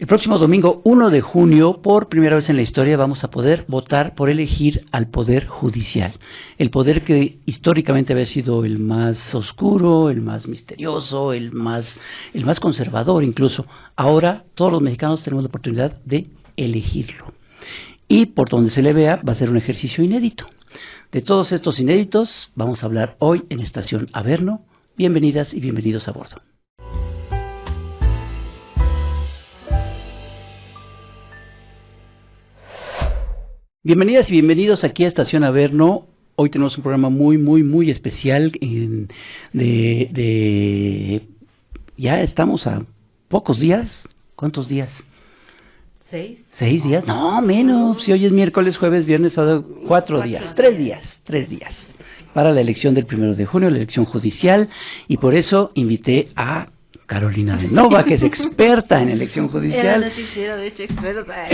El próximo domingo 1 de junio, por primera vez en la historia, vamos a poder votar por elegir al Poder Judicial. El poder que históricamente había sido el más oscuro, el más misterioso, el más conservador incluso. Ahora todos los mexicanos tenemos la oportunidad de elegirlo. Y por donde se le vea, va a ser un ejercicio inédito. De todos estos inéditos, vamos a hablar hoy en Estación Averno. Bienvenidas y bienvenidos a bordo. Bienvenidas y bienvenidos aquí a Estación Averno. Hoy tenemos un programa muy especial. Ya estamos a pocos días. ¿Cuántos días? 6. 6 días. No, menos. Si hoy es miércoles, jueves, viernes, sábado, 4 días. 3 días. Para la elección del 1 de junio, la elección judicial. Y por eso invité a Carolina de Nova, que es experta en elección judicial. El noticiero, de hecho, experta.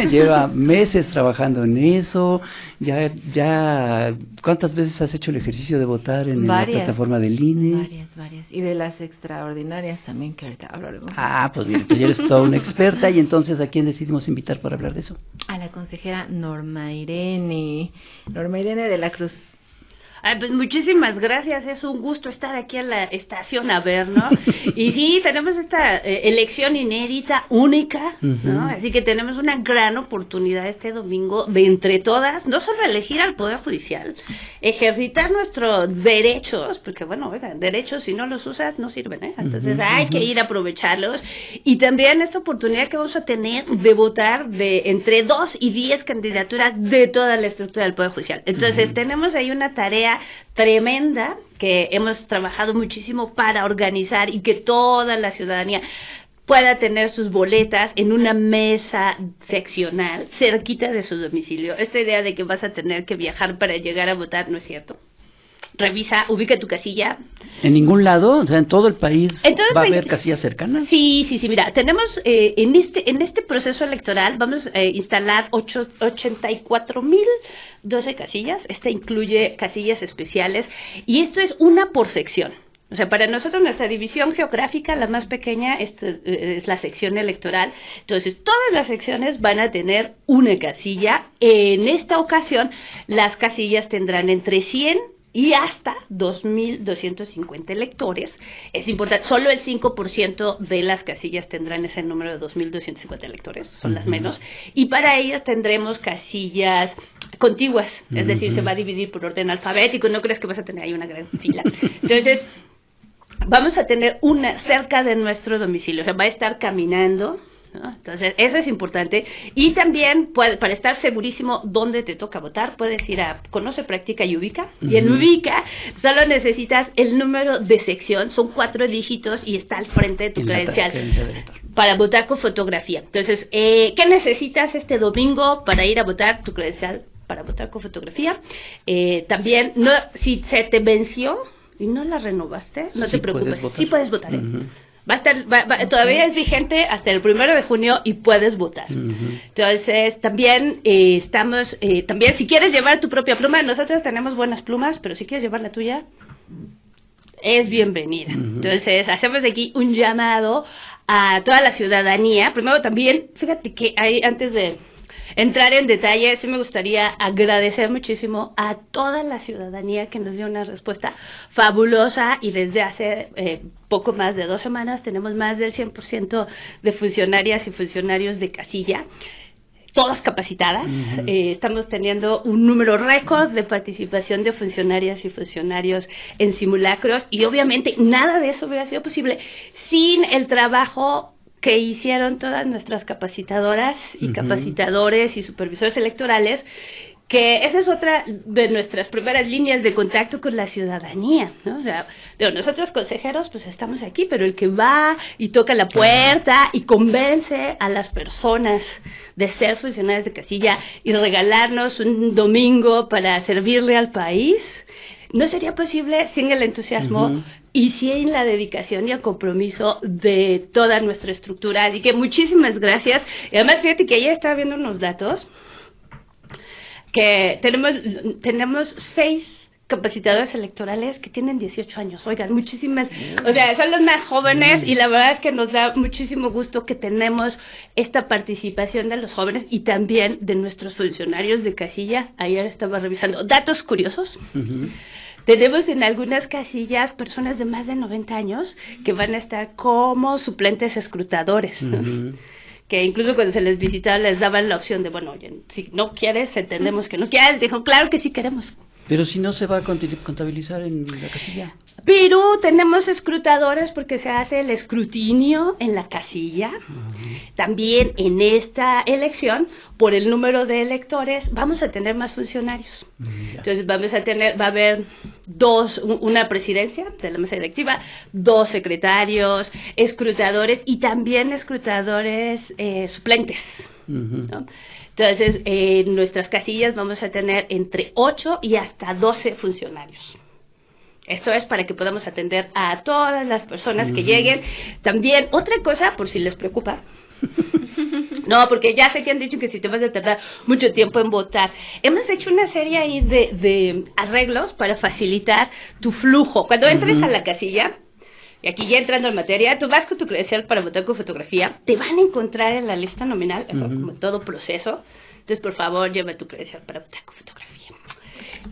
Lleva meses trabajando en eso. Ya, ¿cuántas veces has hecho el ejercicio de votar en la plataforma del INE? Varias. Y de las extraordinarias también, que ahorita hablaremos. Pues bien, tú ya eres toda una experta. Y entonces, ¿a quién decidimos invitar para hablar de eso? A la consejera Norma Irene de la Cruz. Pues muchísimas gracias, es un gusto estar aquí en la Estación Averno. Y sí, tenemos esta elección inédita, única, ¿no? Así que tenemos una gran oportunidad este domingo de entre todas, no solo elegir al Poder Judicial, ejercitar nuestros derechos, porque bueno, oigan, derechos si no los usas no sirven, ¿eh? Entonces hay que ir a aprovecharlos. Y también esta oportunidad que vamos a tener de votar de entre 2 y 10 candidaturas de toda la estructura del Poder Judicial. Entonces tenemos ahí una tarea tremenda que hemos trabajado muchísimo para organizar y que toda la ciudadanía pueda tener sus boletas en una mesa seccional cerquita de su domicilio. Esta idea de que vas a tener que viajar para llegar a votar no es cierto. Revisa, ubica tu casilla. ¿En ningún lado? O sea, ¿en todo el país va a haber casillas cercanas? Sí, mira, tenemos en este proceso electoral vamos a instalar 84,012 casillas. Esta incluye casillas especiales y esto es una por sección. O sea, para nosotros nuestra división geográfica, la más pequeña, es la sección electoral. Entonces, todas las secciones van a tener una casilla. En esta ocasión, las casillas tendrán entre 100 y hasta 2,250 electores. Es importante, solo el 5% de las casillas tendrán ese número de 2,250 electores, son las menos, y para ellas tendremos casillas contiguas, es decir, se va a dividir por orden alfabético, no creas que vas a tener ahí una gran fila. Entonces, vamos a tener una cerca de nuestro domicilio, o sea, va a estar caminando, ¿no? Entonces, eso es importante. Y también, para estar segurísimo dónde te toca votar, puedes ir a Conoce, Practica y Ubica. Y en Ubica solo necesitas el número de sección, son 4 dígitos y está al frente de tu credencial para votar con fotografía. Entonces, ¿qué necesitas este domingo para ir a votar? Tu credencial para votar con fotografía. También, si se te venció y no la renovaste, no te preocupes, sí puedes votar. Todavía es vigente hasta el 1 de junio y puedes votar. Entonces, también también si quieres llevar tu propia pluma, nosotros tenemos buenas plumas, pero si quieres llevar la tuya, es bienvenida. Entonces, hacemos aquí un llamado a toda la ciudadanía. Primero también, fíjate que antes de entrar en detalle, sí me gustaría agradecer muchísimo a toda la ciudadanía que nos dio una respuesta fabulosa y desde hace poco más de 2 semanas tenemos más del 100% de funcionarias y funcionarios de casilla, todas capacitadas. Estamos teniendo un número récord de participación de funcionarias y funcionarios en simulacros y obviamente nada de eso hubiera sido posible sin el trabajo que hicieron todas nuestras capacitadoras y capacitadores y supervisores electorales, que esa es otra de nuestras primeras líneas de contacto con la ciudadanía, ¿no? O sea, nosotros consejeros pues estamos aquí, pero el que va y toca la puerta y convence a las personas de ser funcionarios de casilla y regalarnos un domingo para servirle al país, no sería posible sin el entusiasmo y sin la dedicación y el compromiso de toda nuestra estructura. Así que muchísimas gracias. Y además, fíjate que ayer estaba viendo unos datos que tenemos 6 capacitadores electorales que tienen 18 años, oigan, muchísimas, o sea, son los más jóvenes y la verdad es que nos da muchísimo gusto que tenemos esta participación de los jóvenes y también de nuestros funcionarios de casilla. Ayer estaba revisando datos curiosos. Tenemos en algunas casillas personas de más de 90 años que van a estar como suplentes escrutadores, ¿no? Que incluso cuando se les visitaba les daban la opción de, bueno, oye, si no quieres, entendemos que no quieres. Dijo, claro que sí queremos. Pero si no se va a contabilizar en la casilla. Pero tenemos escrutadores porque se hace el escrutinio en la casilla. También en esta elección, por el número de electores, vamos a tener más funcionarios. Entonces va a haber una presidencia de la mesa directiva, 2 secretarios, escrutadores y también escrutadores suplentes, ¿no? Entonces, en nuestras casillas vamos a tener entre 8 y hasta 12 funcionarios. Esto es para que podamos atender a todas las personas que lleguen. También, otra cosa, por si les preocupa. No, porque ya sé que han dicho que si te vas a tardar mucho tiempo en votar. Hemos hecho una serie ahí de arreglos para facilitar tu flujo. Cuando entres a la casilla, y aquí ya entrando en materia, tú vas con tu credencial para votar con fotografía, te van a encontrar en la lista nominal, eso como todo proceso. Entonces, por favor, lleva tu credencial para votar con fotografía.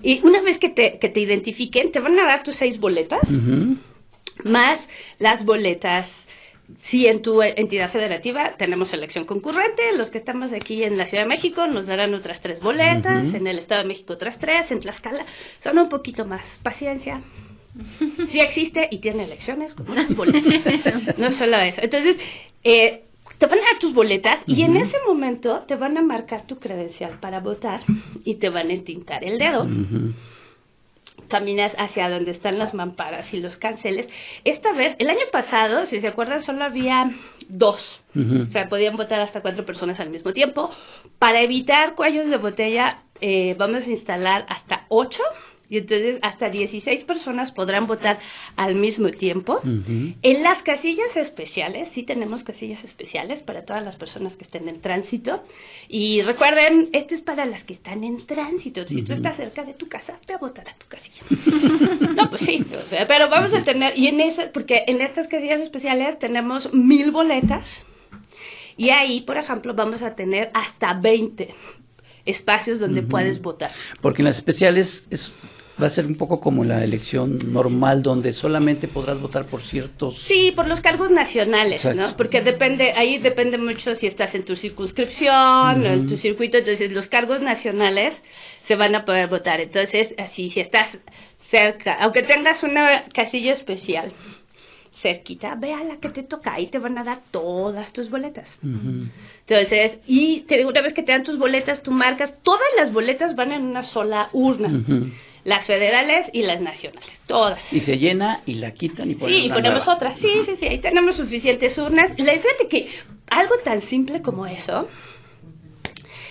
Y una vez que te identifiquen, te van a dar tus 6 boletas, más las boletas. Si en tu entidad federativa tenemos elección concurrente, los que estamos aquí en la Ciudad de México nos darán otras 3 boletas, en el Estado de México otras 3, en Tlaxcala son un poquito más. Paciencia. Sí existe y tiene elecciones con muchas boletas. No solo eso. Entonces, te van a dar tus boletas y en ese momento te van a marcar tu credencial para votar y te van a entintar el dedo. Caminas hacia donde están las mamparas y los canceles. Esta vez, el año pasado, si se acuerdan, solo había 2. O sea, podían votar hasta 4 personas al mismo tiempo. Para evitar cuellos de botella, vamos a instalar hasta 8. Y entonces hasta 16 personas podrán votar al mismo tiempo. En las casillas especiales, sí tenemos casillas especiales para todas las personas que estén en tránsito. Y recuerden, esto es para las que están en tránsito. Si tú estás cerca de tu casa, ve a votar a tu casilla. No, pues sí, o sea, pero vamos a tener, porque en estas casillas especiales tenemos 1000 boletas. Y ahí, por ejemplo, vamos a tener hasta 20 espacios donde puedes votar. Porque en las especiales va a ser un poco como la elección normal, donde solamente podrás votar por ciertos... Sí, por los cargos nacionales, ¿no? Porque ahí depende mucho si estás en tu circunscripción o en tu circuito. Entonces, los cargos nacionales se van a poder votar. Entonces, así, si estás cerca, aunque tengas una casilla especial cerquita, ve a la que te toca, ahí te van a dar todas tus boletas. Entonces, y te digo, una vez que te dan tus boletas, tú marcas, todas las boletas van en una sola urna. Las federales y las nacionales, todas. Y se llena y la quitan y ponen Sí, y ponemos otras. Sí, ahí tenemos suficientes urnas. Fíjate que algo tan simple como eso,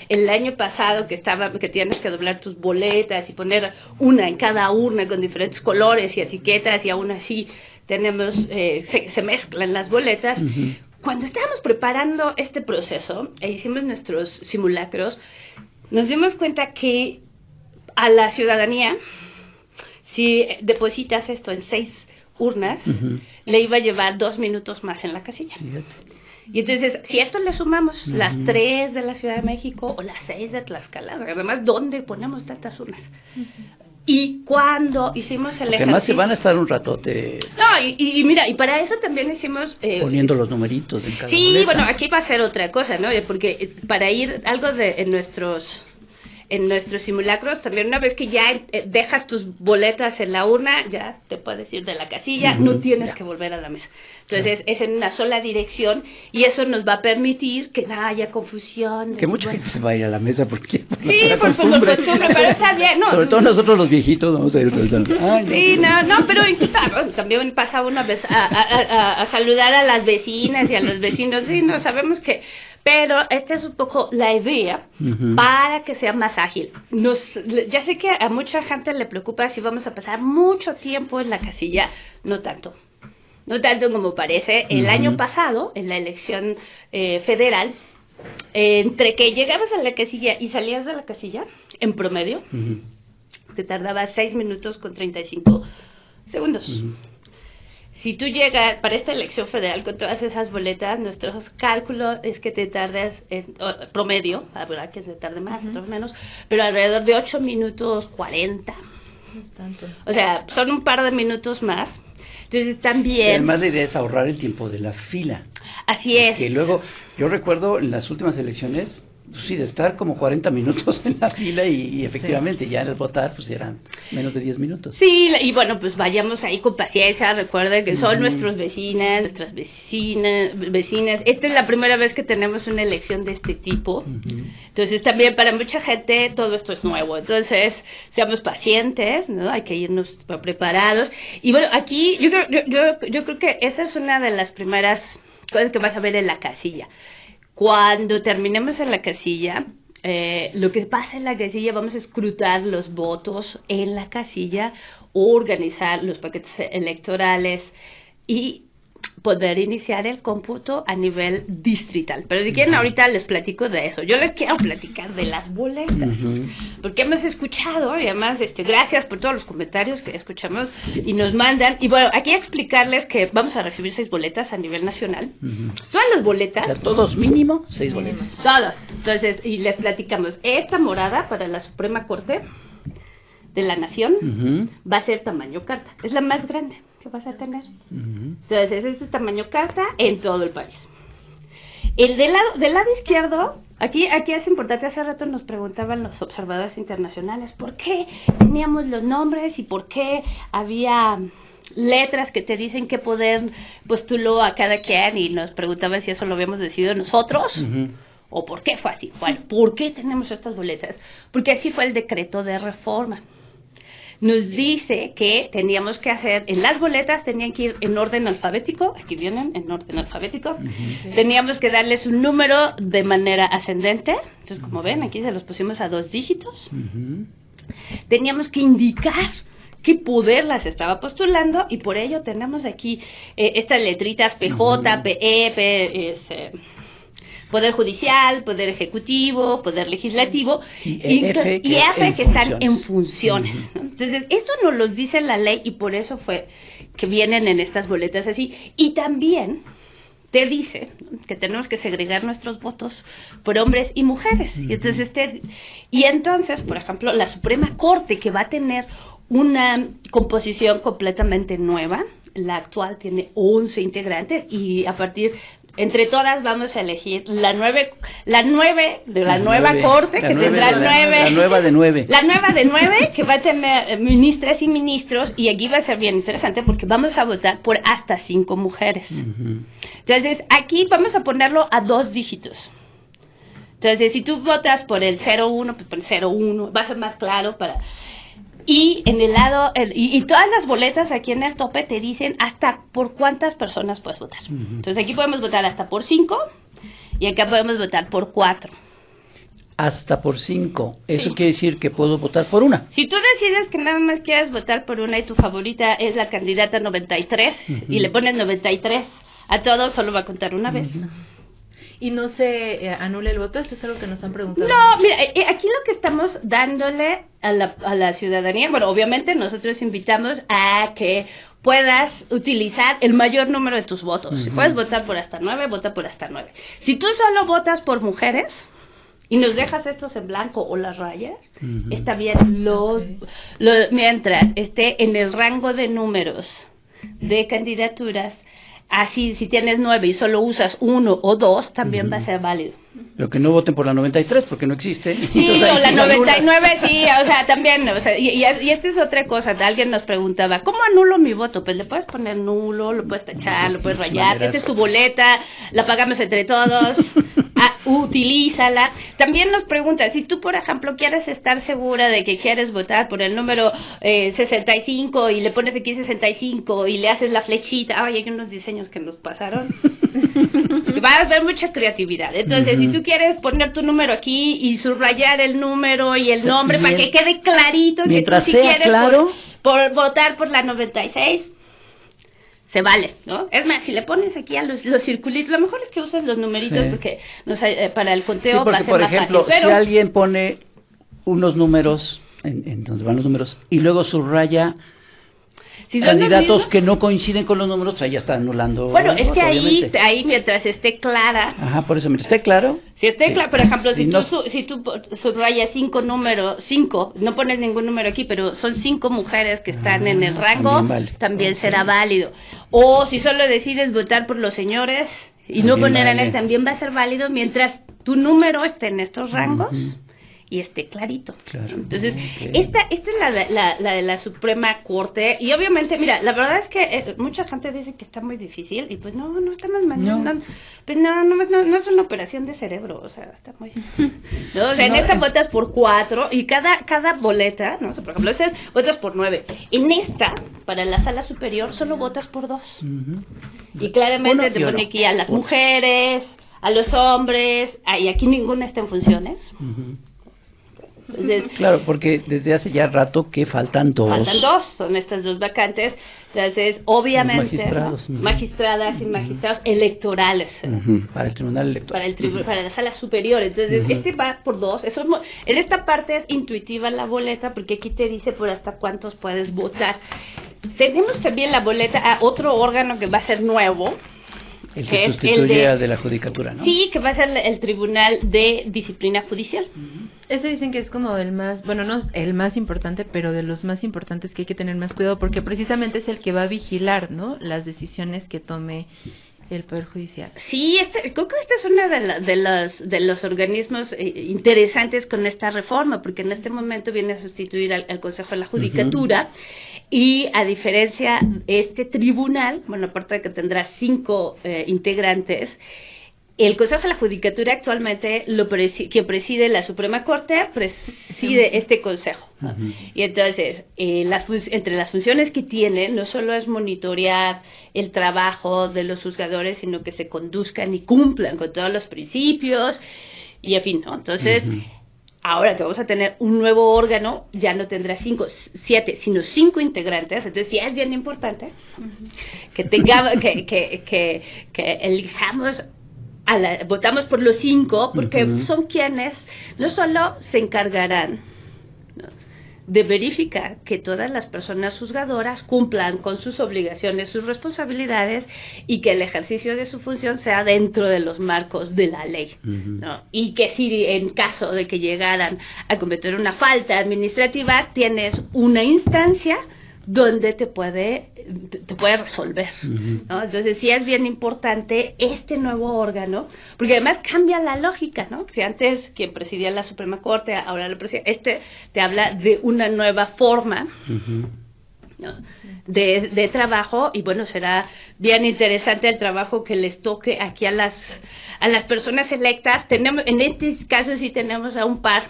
el año pasado que tienes que doblar tus boletas y poner una en cada urna con diferentes colores y etiquetas y aún así tenemos se mezclan las boletas. Cuando estábamos preparando este proceso e hicimos nuestros simulacros, nos dimos cuenta que a la ciudadanía, si depositas esto en 6 urnas, le iba a llevar 2 minutos más en la casilla. Y entonces, si a esto le sumamos las 3 de la Ciudad de México o las 6 de Tlaxcala, además, ¿dónde ponemos tantas urnas? Y cuando hicimos el ejercicio... Además se van a estar un ratote... No, y mira, y para eso también hicimos... poniendo los numeritos en cada Sí, boleta. bueno, aquí va a ser otra cosa, ¿no? Porque para ir algo en nuestros simulacros, también una vez que ya dejas tus boletas en la urna, ya te puedes ir de la casilla, no tienes que volver a la mesa. Entonces, es en una sola dirección y eso nos va a permitir que no haya confusión. Que mucha gente se va a ir a la mesa porque... Sí, por costumbre, pero está bien, ¿no? Sobre todo nosotros los viejitos vamos a ir pensando. Sí, no, pero también pasa una vez a saludar a las vecinas y a los vecinos, sí, no, sabemos que... Pero esta es un poco la idea para que sea más ágil. Ya sé que a mucha gente le preocupa si vamos a pasar mucho tiempo en la casilla, no tanto. No tanto como parece. El año pasado, en la elección federal, entre que llegabas a la casilla y salías de la casilla, en promedio, te tardaba 6 minutos con 35 segundos. Si tú llegas para esta elección federal con todas esas boletas, nuestros cálculos es que te tardas promedio, habrá que se tarde más, otros menos, pero alrededor de 8 minutos 40. Tanto. O sea, son un par de minutos más. Entonces también... Además la idea es ahorrar el tiempo de la fila. Así es. Que luego, yo recuerdo en las últimas elecciones, pues sí, de estar como 40 minutos en la fila y efectivamente ya al votar pues eran menos de 10 minutos. Sí, y bueno, pues vayamos ahí con paciencia. Recuerden que son nuestras vecinas. Esta es la primera vez que tenemos una elección de este tipo. Entonces también para mucha gente todo esto es nuevo. Entonces seamos pacientes, ¿no? Hay que irnos preparados. Y bueno, aquí yo creo que esa es una de las primeras cosas que vas a ver en la casilla. Cuando terminemos en la casilla, lo que pasa en la casilla, vamos a escrutar los votos en la casilla, organizar los paquetes electorales y poder iniciar el cómputo a nivel distrital. Pero si quieren ahorita les platico de eso. Yo les quiero platicar de las boletas, porque hemos escuchado, y además gracias por todos los comentarios que escuchamos y nos mandan. Y bueno, aquí explicarles que vamos a recibir 6 boletas a nivel nacional. Todas las boletas. O sea, todos mínimo 6 boletas. Todas. Entonces, y les platicamos, esta morada para la Suprema Corte de la Nación va a ser tamaño carta. Es la más grande que vas a tener. Entonces, es este tamaño carta en todo el país. El del lado izquierdo, aquí es importante, hace rato nos preguntaban los observadores internacionales, ¿por qué teníamos los nombres y por qué había letras que te dicen qué poder postuló a cada quien? Y nos preguntaban si eso lo habíamos decidido nosotros. ¿O por qué fue así? Bueno, ¿por qué tenemos estas boletas? Porque así fue el decreto de reforma. Nos dice que teníamos que hacer, en las boletas tenían que ir en orden alfabético, aquí vienen en orden alfabético, teníamos que darles un número de manera ascendente, entonces como ven, aquí se los pusimos a 2 dígitos, teníamos que indicar qué poder las estaba postulando y por ello tenemos aquí estas letritas PJ, PE, Poder Judicial, Poder Ejecutivo, Poder Legislativo y F que están en funciones. ¿No? Entonces, esto nos lo dice la ley y por eso fue que vienen en estas boletas así. Y también te dice que tenemos que segregar nuestros votos por hombres y mujeres. Y entonces, por ejemplo, la Suprema Corte, que va a tener una composición completamente nueva, la actual tiene 11 integrantes y a partir... Entre todas vamos a elegir la nueva corte, que tendrá 9. La nueva de 9. La nueva de 9, que va a tener ministras y ministros, y aquí va a ser bien interesante porque vamos a votar por hasta 5 mujeres. Entonces, aquí vamos a ponerlo a 2 dígitos. Entonces, si tú votas por el 01, pues por el 01, va a ser más claro para... Y en el lado, y todas las boletas aquí en el tope te dicen hasta por cuántas personas puedes votar. Entonces aquí podemos votar hasta por 5 y acá podemos votar por 4. Hasta por 5. Eso quiere decir que puedo votar por una. Si tú decides que nada más quieres votar por una y tu favorita es la candidata 93 y le pones 93 a todos, solo va a contar una vez. ¿Y no se anula el voto? Eso es algo que nos han preguntado. No, mira, aquí lo que estamos dándole a la ciudadanía, bueno, obviamente nosotros invitamos a que puedas utilizar el mayor número de tus votos. Si puedes votar por hasta 9, vota por hasta 9. Si tú solo votas por mujeres y nos dejas estos en blanco o las rayas, está bien, mientras esté en el rango de números de candidaturas. Así, si tienes 9 y solo usas 1 o 2, también va a ser válido. Pero que no voten por la 93 porque no existe. Sí, o la 99 sí, o sea, también, o sea, y esta es otra cosa. Alguien nos preguntaba, ¿cómo anulo mi voto? Pues le puedes poner nulo, lo puedes tachar, lo puedes rayar. Esta es tu boleta, la pagamos entre todos, utilízala. También nos preguntan, si tú, por ejemplo, quieres estar segura de que quieres votar por el número 65 y le pones aquí 65 y le haces la flechita, ay, hay unos diseños que nos pasaron. Va a haber mucha creatividad. Entonces, si tú quieres poner tu número aquí y subrayar el número y el nombre para que quede clarito que tú sí quieres claro, por votar por la 96, se vale, ¿no? Es más, si le pones aquí a los circulitos, lo mejor es que uses los numeritos porque para el conteo va a ser por más ejemplo, fácil. Pero si alguien pone unos números en donde van los números, y luego subraya Si son los candidatos mismos, que no coinciden con los números, pues ahí ya está anulando. bueno, el es voto, que obviamente. ahí mientras esté clara, Ajá, por eso, mientras esté claro. si esté sí. claro, por ejemplo, Si si tú subrayas 5 números, 5, no pones ningún número aquí, pero son 5 mujeres que están en el rango, también vale. será válido. O si solo decides votar por los señores y no También poner a vale. nadie, también va a ser válido mientras tu número esté en estos rangos. Ujú. Y esté clarito. Claro. Entonces, Ok. esta es la de la Suprema Corte. Y obviamente, mira, la verdad es que mucha gente dice que está muy difícil. Y pues no estamos mandando. No. Pues no es una operación de cerebro. O sea, está muy. No, o sea, en No, esta votas por 4. Y cada boleta, ¿no? O sea, por ejemplo, esta votas por 9. En esta, para la sala superior, solo votas por 2. Ujú. Y claramente Uno te y pone uno. aquí a las Uno. mujeres, a los hombres. Y aquí ninguna está en funciones. Ujú. Entonces, Claro, porque desde hace ya rato que faltan 2. faltan 2, son estas 2 vacantes. Entonces, obviamente, Magistrados, ¿no? ujú. Magistradas y magistrados electorales Para el Tribunal Electoral. para la sala superior. Entonces, Ujú. este va por 2. Eso es en esta parte es intuitiva la boleta, porque aquí te dice por hasta cuántos puedes votar. Tenemos también la boleta a otro órgano que va a ser nuevo. El que que es sustituye el de- al de la Judicatura, ¿no? Sí, que va a ser el Tribunal de Disciplina Judicial. Ese dicen que es como el más, bueno, no es el más importante, pero de los más importantes que hay que tener más cuidado porque precisamente es el que va a vigilar, ¿no? Las decisiones que tome el Poder Judicial. Sí, creo que esta es una de los organismos interesantes con esta reforma, porque en este momento viene a sustituir al Consejo de la Judicatura. Y a diferencia, este tribunal, bueno, aparte de que tendrá 5 integrantes, el Consejo de la Judicatura actualmente quien preside la Suprema Corte preside este consejo. ¿no? Ujú. Y entonces, entre las funciones que tiene, no solo es monitorear el trabajo de los juzgadores, sino que se conduzcan y cumplan con todos los principios, y en fin, ¿no? Entonces, Ujú. ahora que vamos a tener un nuevo órgano, ya no tendrá 7, sino 5 integrantes. Entonces, sí es bien importante que tengamos, que elijamos, votamos por los 5, porque Ujú. son quienes no solo se encargarán, ¿no?, de verificar que todas las personas juzgadoras cumplan con sus obligaciones, sus responsabilidades, y que el ejercicio de su función sea dentro de los marcos de la ley, Ujú. ¿no? Y que si en caso de que llegaran a cometer una falta administrativa, tienes una instancia donde te puede resolver, Ujú. ¿no? Entonces sí es bien importante este nuevo órgano, porque además cambia la lógica, ¿no? Si antes quien presidía la Suprema Corte, ahora lo preside, te habla de una nueva forma, Ujú. ¿no?, de trabajo. Y bueno, será bien interesante el trabajo que les toque aquí a las personas electas. En este caso sí tenemos a un par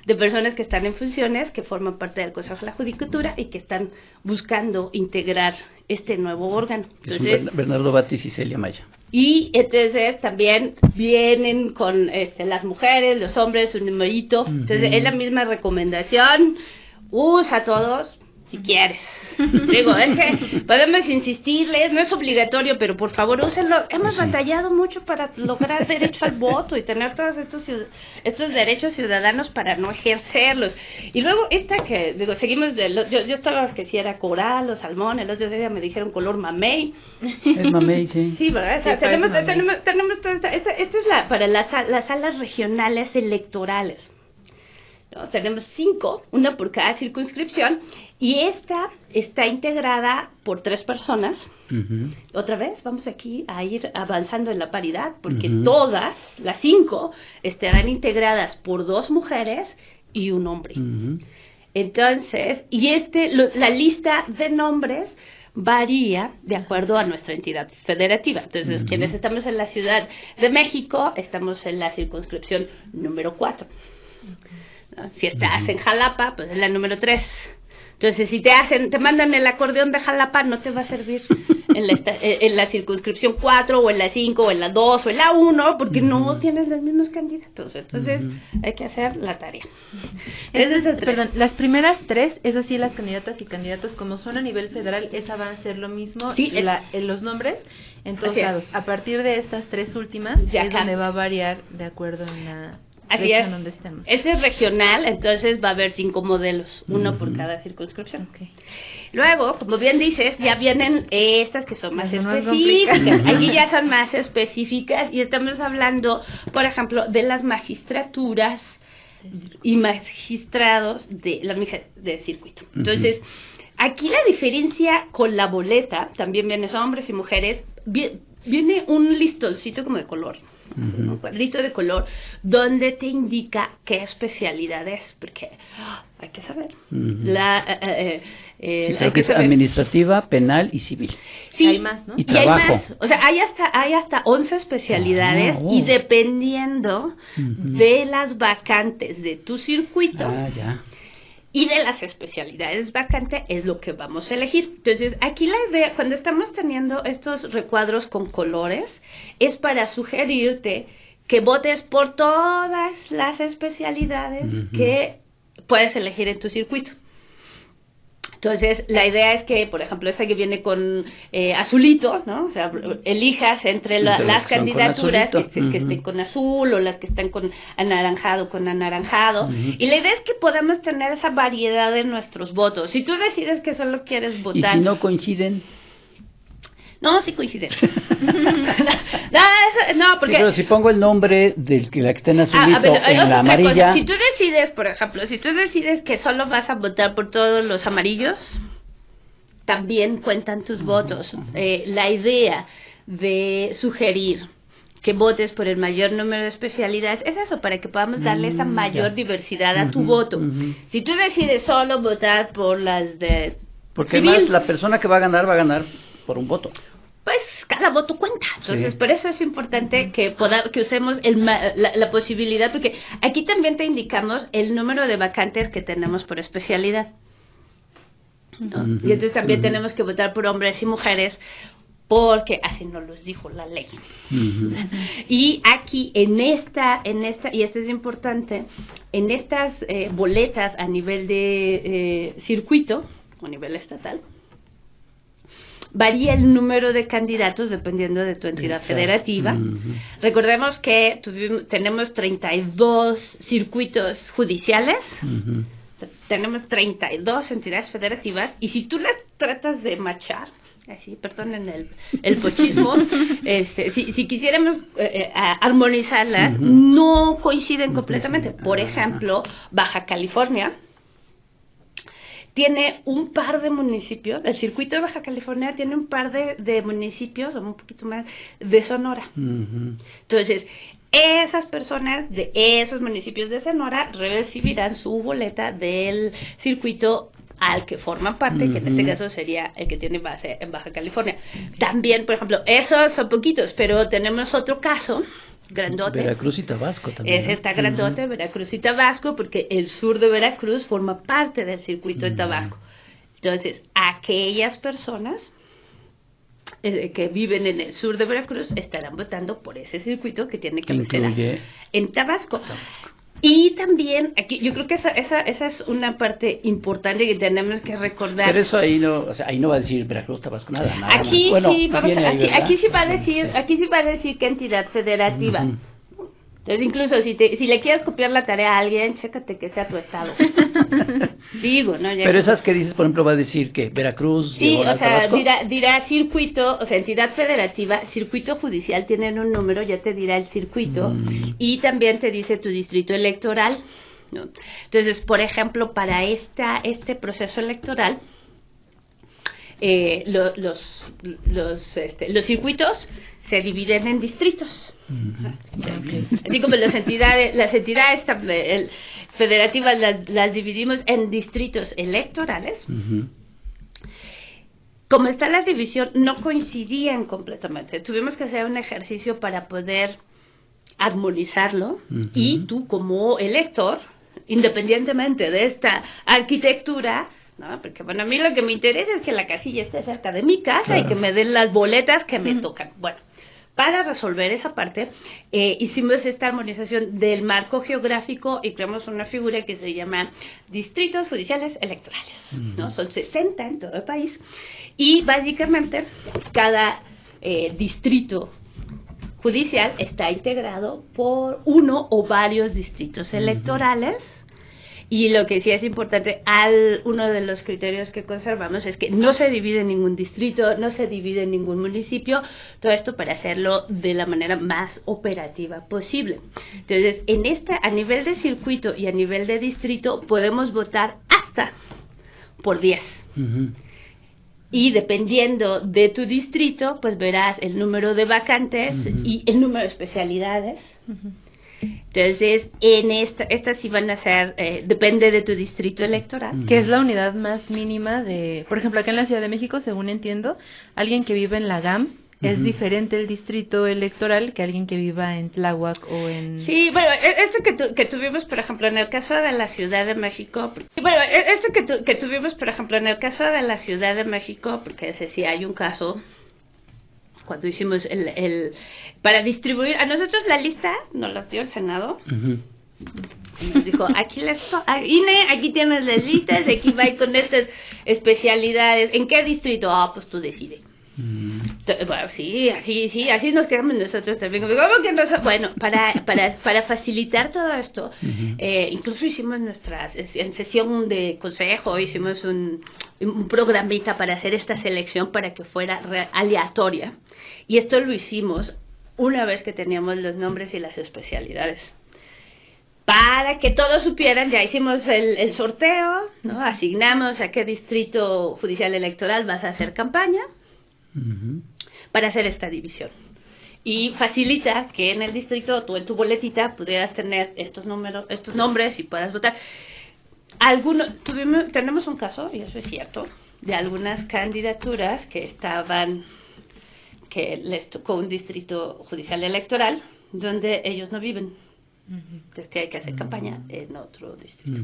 de personas que están en funciones, que forman parte del Consejo de la Judicatura y que están buscando integrar este nuevo órgano. Que son Entonces, Bernardo Batis y Celia Maya. y entonces también vienen con las mujeres, los hombres, un numerito. Entonces Ujú. es la misma recomendación. Usa todos si quieres. Digo, es que podemos insistirles, no es obligatorio, pero por favor úsenlo. Hemos Sí. batallado mucho para lograr derecho al voto y tener todos estos derechos ciudadanos para no ejercerlos. Y luego esta que, digo, seguimos, yo estaba que si era coral o salmón, el otro día me dijeron color mamey. Es mamey, sí. Sí, ¿verdad? O sea, Sí, parece tenemos toda esta es para las salas regionales electorales, ¿no? Tenemos 5, una por cada circunscripción, y esta está integrada por 3 personas. Ujú. Otra vez, vamos aquí a ir avanzando en la paridad, porque Ujú. todas, las 5, estarán integradas por 2 mujeres y un hombre. Ujú. Entonces, y la lista de nombres varía de acuerdo a nuestra entidad federativa. Entonces, Ujú. quienes estamos en la Ciudad de México, estamos en la circunscripción número 4. ¿No? Si estás Ujú. en Jalapa, pues es la número 3. Entonces, si te mandan el acordeón de Jalapa, no te va a servir en la circunscripción 4, o en la 5, o en la 2, o en la 1, porque no Ujú. tienes los mismos candidatos. Entonces, Ujú. hay que hacer la tarea. Ese es el 3. Perdón, las primeras 3, es así, las candidatas y candidatos, como son a nivel federal, esa van a ser lo mismo, Sí, en los nombres, en todos Así es. lados. A partir de estas 3 últimas, Ya es cambia. donde va a variar de acuerdo en la Así región es. donde estemos. Este es regional, entonces va a haber 5 modelos, uno por cada circunscripción. Okay. Luego, como bien dices, ya vienen estas que son más Las más específicas. complicadas. Aquí ya son más específicas y estamos hablando, por ejemplo, de las magistraturas y magistrados de circuito. Entonces, aquí la diferencia con la boleta, también vienen hombres y mujeres, viene un listoncito como de color. Un cuadrito de color donde te indica qué especialidad es, porque hay que saber. Sí, creo que es administrativa, penal y civil. Sí, hay más, ¿no? Y hay trabajo. más. O sea, hay hasta 11 especialidades y dependiendo de las vacantes de tu circuito Ya. y de las especialidades vacantes es lo que vamos a elegir. Entonces, aquí la idea, cuando estamos teniendo estos recuadros con colores, es para sugerirte que votes por todas las especialidades que puedes elegir en tu circuito. Entonces, la idea es que, por ejemplo, esta que viene con azulito, ¿no? O sea, elijas entre las candidaturas que estén con azul o las que están con anaranjado. Y la idea es que podamos tener esa variedad en nuestros votos. Si tú decides que solo quieres votar... ¿Y si no coinciden? No, sí coinciden. No, porque... Sí, pero si pongo el nombre del que la que está en azulito pero, en la amarilla... Si tú decides, por ejemplo, que solo vas a votar por todos los amarillos, también cuentan tus votos. La idea de sugerir que votes por el mayor número de especialidades es eso, para que podamos darle esa mayor diversidad a tu voto. Si tú decides solo votar por las de Porque civil, además la persona que va a ganar por un voto. pues cada voto cuenta. Entonces, Sí. por eso es importante que usemos la posibilidad, porque aquí también te indicamos el número de vacantes que tenemos por especialidad, ¿no? Y entonces también tenemos que votar por hombres y mujeres, porque así nos los dijo la ley. Y aquí en esta, y esto es importante, en estas boletas a nivel de circuito, o nivel estatal, varía el número de candidatos dependiendo de tu entidad federativa. Recordemos que tenemos 32 circuitos judiciales, tenemos 32 entidades federativas, y si tú las tratas de machar, así, perdonen el pochismo, si quisiéramos armonizarlas, no coinciden completamente. Por ejemplo, Baja California tiene un par de municipios, el circuito de Baja California tiene un par de municipios, o un poquito más, de Sonora. Entonces, esas personas de esos municipios de Sonora recibirán su boleta del circuito al que forman parte, que en este caso sería el que tiene base en Baja California. También, por ejemplo, esos son poquitos, pero tenemos otro caso grandote. Veracruz y Tabasco también. Ese está grandote, Veracruz y Tabasco, porque el sur de Veracruz forma parte del circuito de Tabasco. Entonces, aquellas personas que viven en el sur de Veracruz estarán votando por ese circuito que tiene cabecera en Tabasco. Y también, aquí yo creo que esa es una parte importante que tenemos que recordar. Pero eso ahí no va a decir Veracruz, Tabasco, nada aquí más. Bueno, sí, aquí sí va a sí. decir qué entidad federativa. Entonces, incluso si le quieres copiar la tarea a alguien, chécate que sea tu estado. Digo, ¿no? Pero esas que dices, por ejemplo, va a decir que Veracruz, sí, o sea, Tabasco. dirá circuito, o sea, entidad federativa, circuito judicial, tienen un número, ya te dirá el circuito, y también te dice tu distrito electoral, ¿no? Entonces, por ejemplo, para este proceso electoral, los circuitos se dividen en distritos. Así como las entidades federativas las dividimos en distritos electorales. Como está la división, no coincidían completamente. Tuvimos que hacer un ejercicio para poder armonizarlo, y tú como elector, independientemente de esta arquitectura, ¿no? Porque bueno, a mí lo que me interesa es que la casilla esté cerca de mi casa, y que me den las boletas que me tocan. Bueno, para resolver esa parte, hicimos esta armonización del marco geográfico y creamos una figura que se llama Distritos Judiciales Electorales, ¿no? Son 60 en todo el país, y básicamente cada distrito judicial está integrado por uno o varios distritos electorales. Y lo que sí es importante, uno de los criterios que conservamos es que no se divide en ningún distrito, no se divide en ningún municipio, todo esto para hacerlo de la manera más operativa posible. Entonces, a nivel de circuito y a nivel de distrito, podemos votar hasta por 10. Y dependiendo de tu distrito, pues verás el número de vacantes y el número de especialidades. Entonces, en estas sí van a ser, depende de tu distrito electoral. Que es la unidad más mínima de, por ejemplo, acá en la Ciudad de México, según entiendo, alguien que vive en la GAM es diferente el distrito electoral que alguien que viva en Tláhuac o en... Sí, bueno, eso que tuvimos, por ejemplo, en el caso de la Ciudad de México, que tuvimos, por ejemplo, en el caso de la Ciudad de México, porque ese sí hay un caso, cuando hicimos para distribuir, a nosotros la lista nos las dio el Senado, y nos dijo, INE, aquí tienes las listas, aquí va con estas especialidades, ¿en qué distrito? Pues tú decides. Bueno, sí, así nos quedamos nosotros también. ¿Cómo que no? Bueno, para facilitar todo esto, incluso hicimos en sesión de consejo, hicimos un programita para hacer esta selección para que fuera aleatoria. Y esto lo hicimos una vez que teníamos los nombres y las especialidades. Para que todos supieran, ya hicimos el sorteo, ¿no? Asignamos a qué distrito judicial electoral vas a hacer campaña. Para hacer esta división y facilita que en el distrito tú en tu boletita pudieras tener estos nombres y puedas votar. Tenemos un caso, y eso es cierto, de algunas candidaturas que les tocó un distrito judicial electoral donde ellos no viven, entonces que hay que hacer campaña en otro distrito.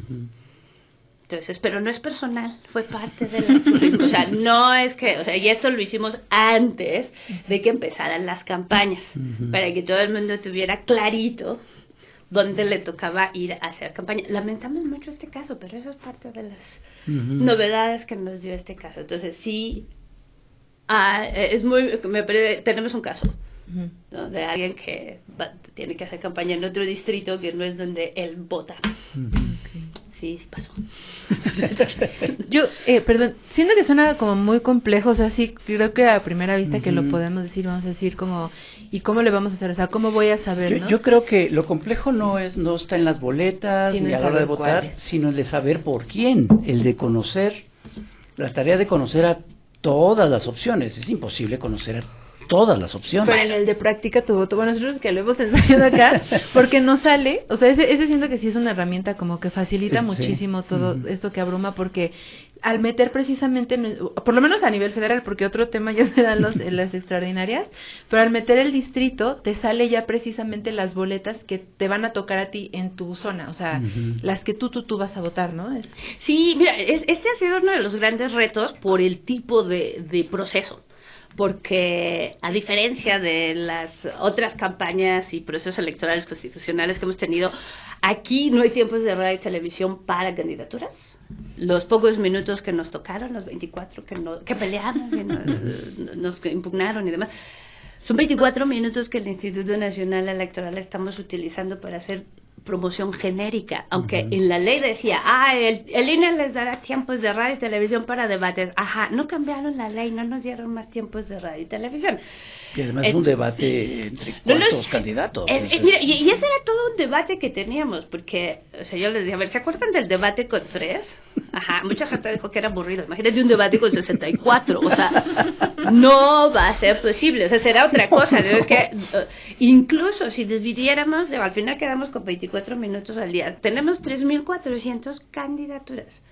Entonces, pero no es personal, fue parte de la... O sea, no es que... O sea, y esto lo hicimos antes de que empezaran las campañas, para que todo el mundo tuviera clarito dónde le tocaba ir a hacer campaña. Lamentamos mucho este caso, pero eso es parte de las novedades que nos dio este caso. Entonces, sí, tenemos un caso, ¿no? De alguien que tiene que hacer campaña en otro distrito que no es donde él vota. Sí pasó. Yo, perdón, siento que suena como muy complejo, o sea, sí, creo que a primera vista que lo podemos decir, vamos a decir como, ¿y cómo le vamos a hacer? O sea, ¿cómo voy a saber, no? Yo creo que lo complejo no está en las boletas, ni a la hora de votar, sino el de saber por quién, el de conocer, la tarea de conocer a todas las opciones. Es imposible conocer a todas las opciones. Pero en el de práctica tu voto, bueno, nosotros que lo hemos ensayado acá, porque no sale, o sea, ese siento que sí es una herramienta como que facilita muchísimo todo esto que abruma, porque al meter precisamente, por lo menos a nivel federal, porque otro tema ya serán las extraordinarias, pero al meter el distrito, te sale ya precisamente las boletas que te van a tocar a ti en tu zona, o sea, las que tú vas a votar, ¿no? Sí, mira, este ha sido uno de los grandes retos por el tipo de proceso. Porque a diferencia de las otras campañas y procesos electorales constitucionales que hemos tenido, aquí no hay tiempos de radio y televisión para candidaturas. Los pocos minutos que nos tocaron, los 24 que peleamos y nos impugnaron y demás, son 24 minutos que el Instituto Nacional Electoral estamos utilizando para hacer promoción genérica, aunque en la ley decía, el INE les dará tiempos de radio y televisión para debates. No cambiaron la ley, no nos dieron más tiempos de radio y televisión. Y además es un debate entre cuántos candidatos. Mira, y ese era todo un debate que teníamos, porque, o sea, yo les dije, a ver, ¿se acuerdan del debate con 3? Mucha gente dijo que era aburrido. Imagínate un debate con 64, o sea, no va a ser posible, o sea, será otra cosa. ¿No? Es que incluso si dividiéramos, al final quedamos con 24 minutos al día. Tenemos 3.400 candidaturas.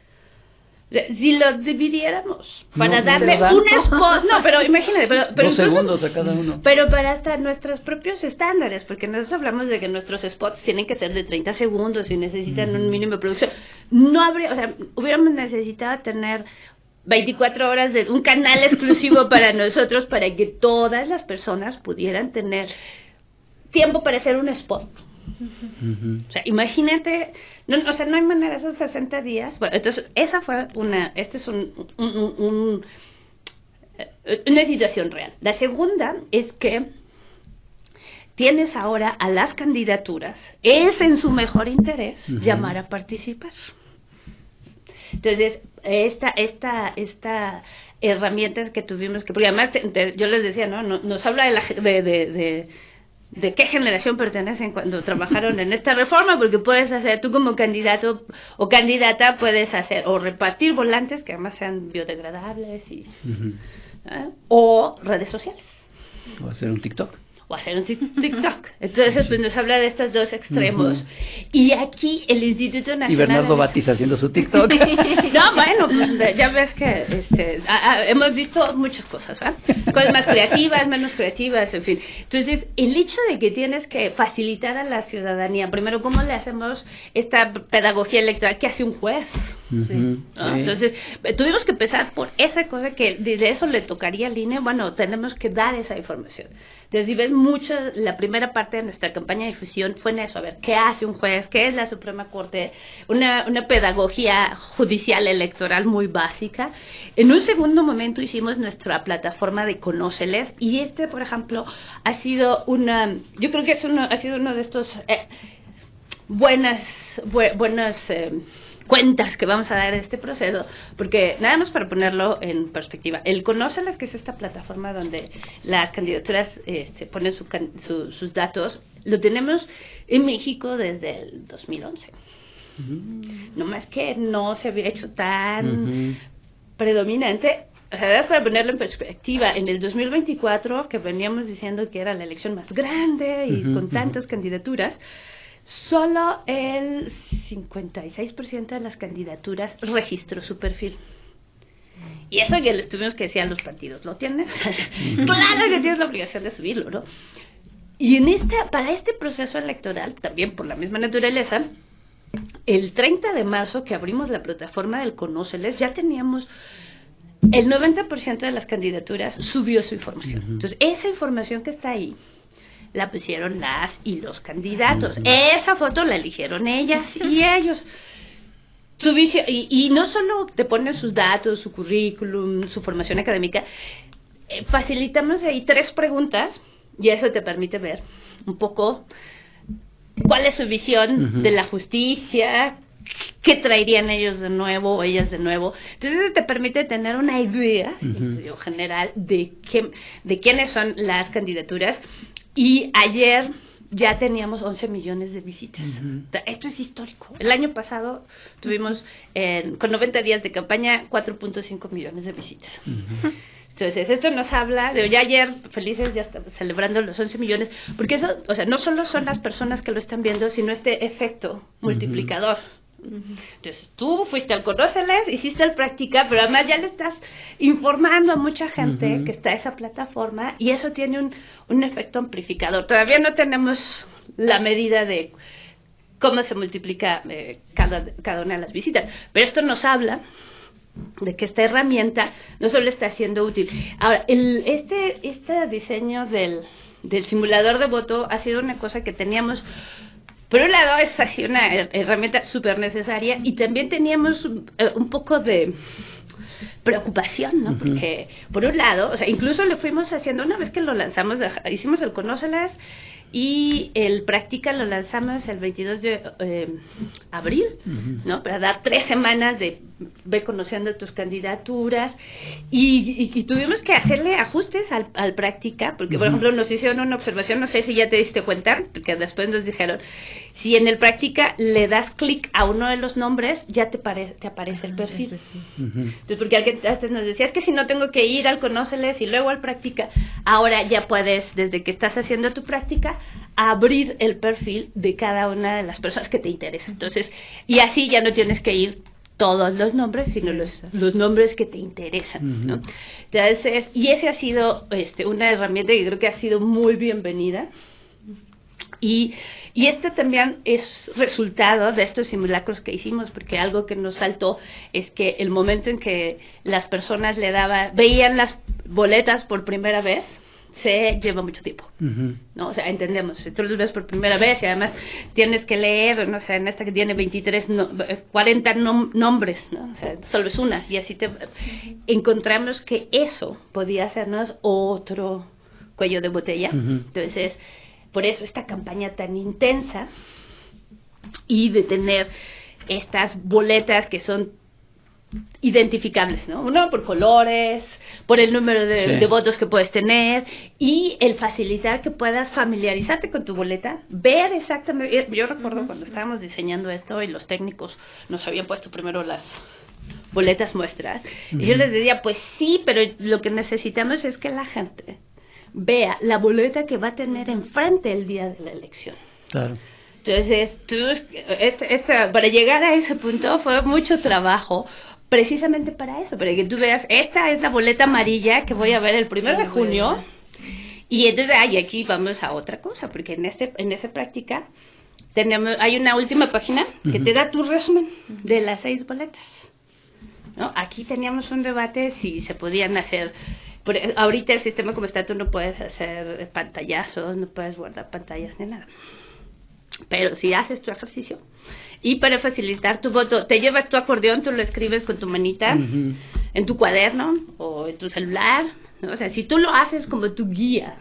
O sea, si lo dividiéramos para darle un spot, pero imagínate, pero 2 segundos a cada uno. Pero para hasta nuestros propios estándares, porque nosotros hablamos de que nuestros spots tienen que ser de 30 segundos y necesitan un mínimo de producción. No habría, o sea, hubiéramos necesitado tener 24 horas de un canal exclusivo para nosotros, para que todas las personas pudieran tener tiempo para hacer un spot. O sea, imagínate, no hay manera, esos 60 días. Bueno, entonces esa fue una situación real. La segunda es que tienes ahora a las candidaturas, es en su mejor interés llamar a participar. Entonces, esta herramientas que tuvimos que, porque además yo les decía, ¿no? Nos habla de qué generación pertenecen cuando trabajaron en esta reforma, porque puedes hacer, tú como candidato o candidata puedes hacer o repartir volantes que además sean biodegradables y o redes sociales. O hacer un TikTok. O hacer un TikTok. Entonces, pues nos habla de estos dos extremos. Y aquí el Instituto Nacional... Y Bernardo Batis haciendo su TikTok. No, bueno, pues ya ves que hemos visto muchas cosas, ¿verdad? Cosas más creativas, menos creativas, en fin. Entonces, el hecho de que tienes que facilitar a la ciudadanía, primero, ¿cómo le hacemos esta pedagogía electoral que hace un juez? Sí. ¿No? Entonces, tuvimos que empezar por esa cosa que de eso le tocaría al INE. Bueno, tenemos que dar esa información. Entonces, si ves mucho, la primera parte de nuestra campaña de difusión fue en eso, a ver, ¿qué hace un juez? ¿Qué es la Suprema Corte? Una pedagogía judicial electoral muy básica. En un segundo momento hicimos nuestra plataforma de Conóceles, y por ejemplo, ha sido yo creo que ha sido uno de estos buenas cuentas que vamos a dar de este proceso, porque nada más para ponerlo en perspectiva, el Conóceles, que es esta plataforma donde las candidaturas ponen sus datos, lo tenemos en México desde el 2011. No más que no se había hecho tan predominante. O sea, para ponerlo en perspectiva, en el 2024, que veníamos diciendo que era la elección más grande y con tantas candidaturas, solo el 56% de las candidaturas registró su perfil. Y eso que les tuvimos que decir a los partidos, ¿lo tienen? Claro que tienes la obligación de subirlo, ¿no? Y para este proceso electoral, también por la misma naturaleza, el 30 de marzo que abrimos la plataforma del Conóceles, ya teníamos el 90% de las candidaturas subió su información. Entonces, esa información que está ahí la pusieron las y los candidatos. Esa foto la eligieron ellas y ellos. Y no solo te ponen sus datos, su currículum, su formación académica, facilitamos ahí 3 preguntas y eso te permite ver un poco cuál es su visión de la justicia, qué traerían ellos de nuevo o ellas de nuevo. Entonces eso te permite tener una idea general de quiénes son las candidaturas. Y ayer ya teníamos 11 millones de visitas. Esto es histórico. El año pasado tuvimos, con 90 días de campaña, 4.5 millones de visitas. Entonces, esto nos habla de ya ayer, felices, ya estamos celebrando los 11 millones, porque eso, o sea, no solo son las personas que lo están viendo, sino este efecto multiplicador. Entonces, tú fuiste al Conóceles, hiciste el práctica, pero además ya le estás informando a mucha gente que está esa plataforma, y eso tiene un efecto amplificador. Todavía no tenemos la medida de cómo se multiplica cada una de las visitas, pero esto nos habla de que esta herramienta no solo está siendo útil. Ahora, este diseño del simulador de voto ha sido una cosa que teníamos. Por un lado, es así una herramienta súper necesaria, y también teníamos un poco de preocupación, ¿no? Porque, por un lado, o sea, incluso le fuimos haciendo, una vez que lo lanzamos, hicimos el Conóceles y el Práctica lo lanzamos el 22 de abril, ¿no? Para dar 3 semanas de ve conociendo tus candidaturas, y tuvimos que hacerle ajustes al Práctica, porque, por ejemplo, nos hicieron una observación, no sé si ya te diste cuenta, porque después nos dijeron, si en el Práctica le das clic a uno de los nombres, ya te aparece el perfil. Entonces, porque antes nos decías que si no tengo que ir al Conóceles y luego al Práctica, ahora ya puedes, desde que estás haciendo tu Práctica, abrir el perfil de cada una de las personas que te interesan. Entonces, y así ya no tienes que ir todos los nombres, sino los nombres que te interesan, ¿no? Entonces, y ese ha sido una herramienta que creo que ha sido muy bienvenida. Y este también es resultado de estos simulacros que hicimos, porque algo que nos saltó es que el momento en que las personas veían las boletas por primera vez, se lleva mucho tiempo, ¿no? O sea, entendemos, si tú los ves por primera vez y además tienes que leer, no sé, en esta que tiene 40 nombres, ¿no? O sea, solo es una, y así encontramos que eso podía hacernos otro cuello de botella. Entonces, por eso esta campaña tan intensa y de tener estas boletas que son identificables, ¿no? Uno, por colores, por el número de votos que puedes tener, y el facilitar que puedas familiarizarte con tu boleta, ver exactamente. Yo recuerdo cuando estábamos diseñando esto y los técnicos nos habían puesto primero las boletas muestras, y yo les decía, pues sí, pero lo que necesitamos es que la gente vea la boleta que va a tener enfrente el día de la elección. Claro. Entonces, para llegar a ese punto fue mucho trabajo, precisamente para eso, para que tú veas, esta es la boleta amarilla que voy a ver el 1 de junio, y entonces, aquí vamos a otra cosa, porque en esta práctica hay una última página que te da tu resumen de las 6 boletas, ¿no? Aquí teníamos un debate si se podían hacer. Ahorita el sistema como está, tú no puedes hacer pantallazos, no puedes guardar pantallas ni nada. Pero si haces tu ejercicio y para facilitar tu voto, te llevas tu acordeón, tú lo escribes con tu manita en tu cuaderno o en tu celular, ¿no? O sea, si tú lo haces como tu guía.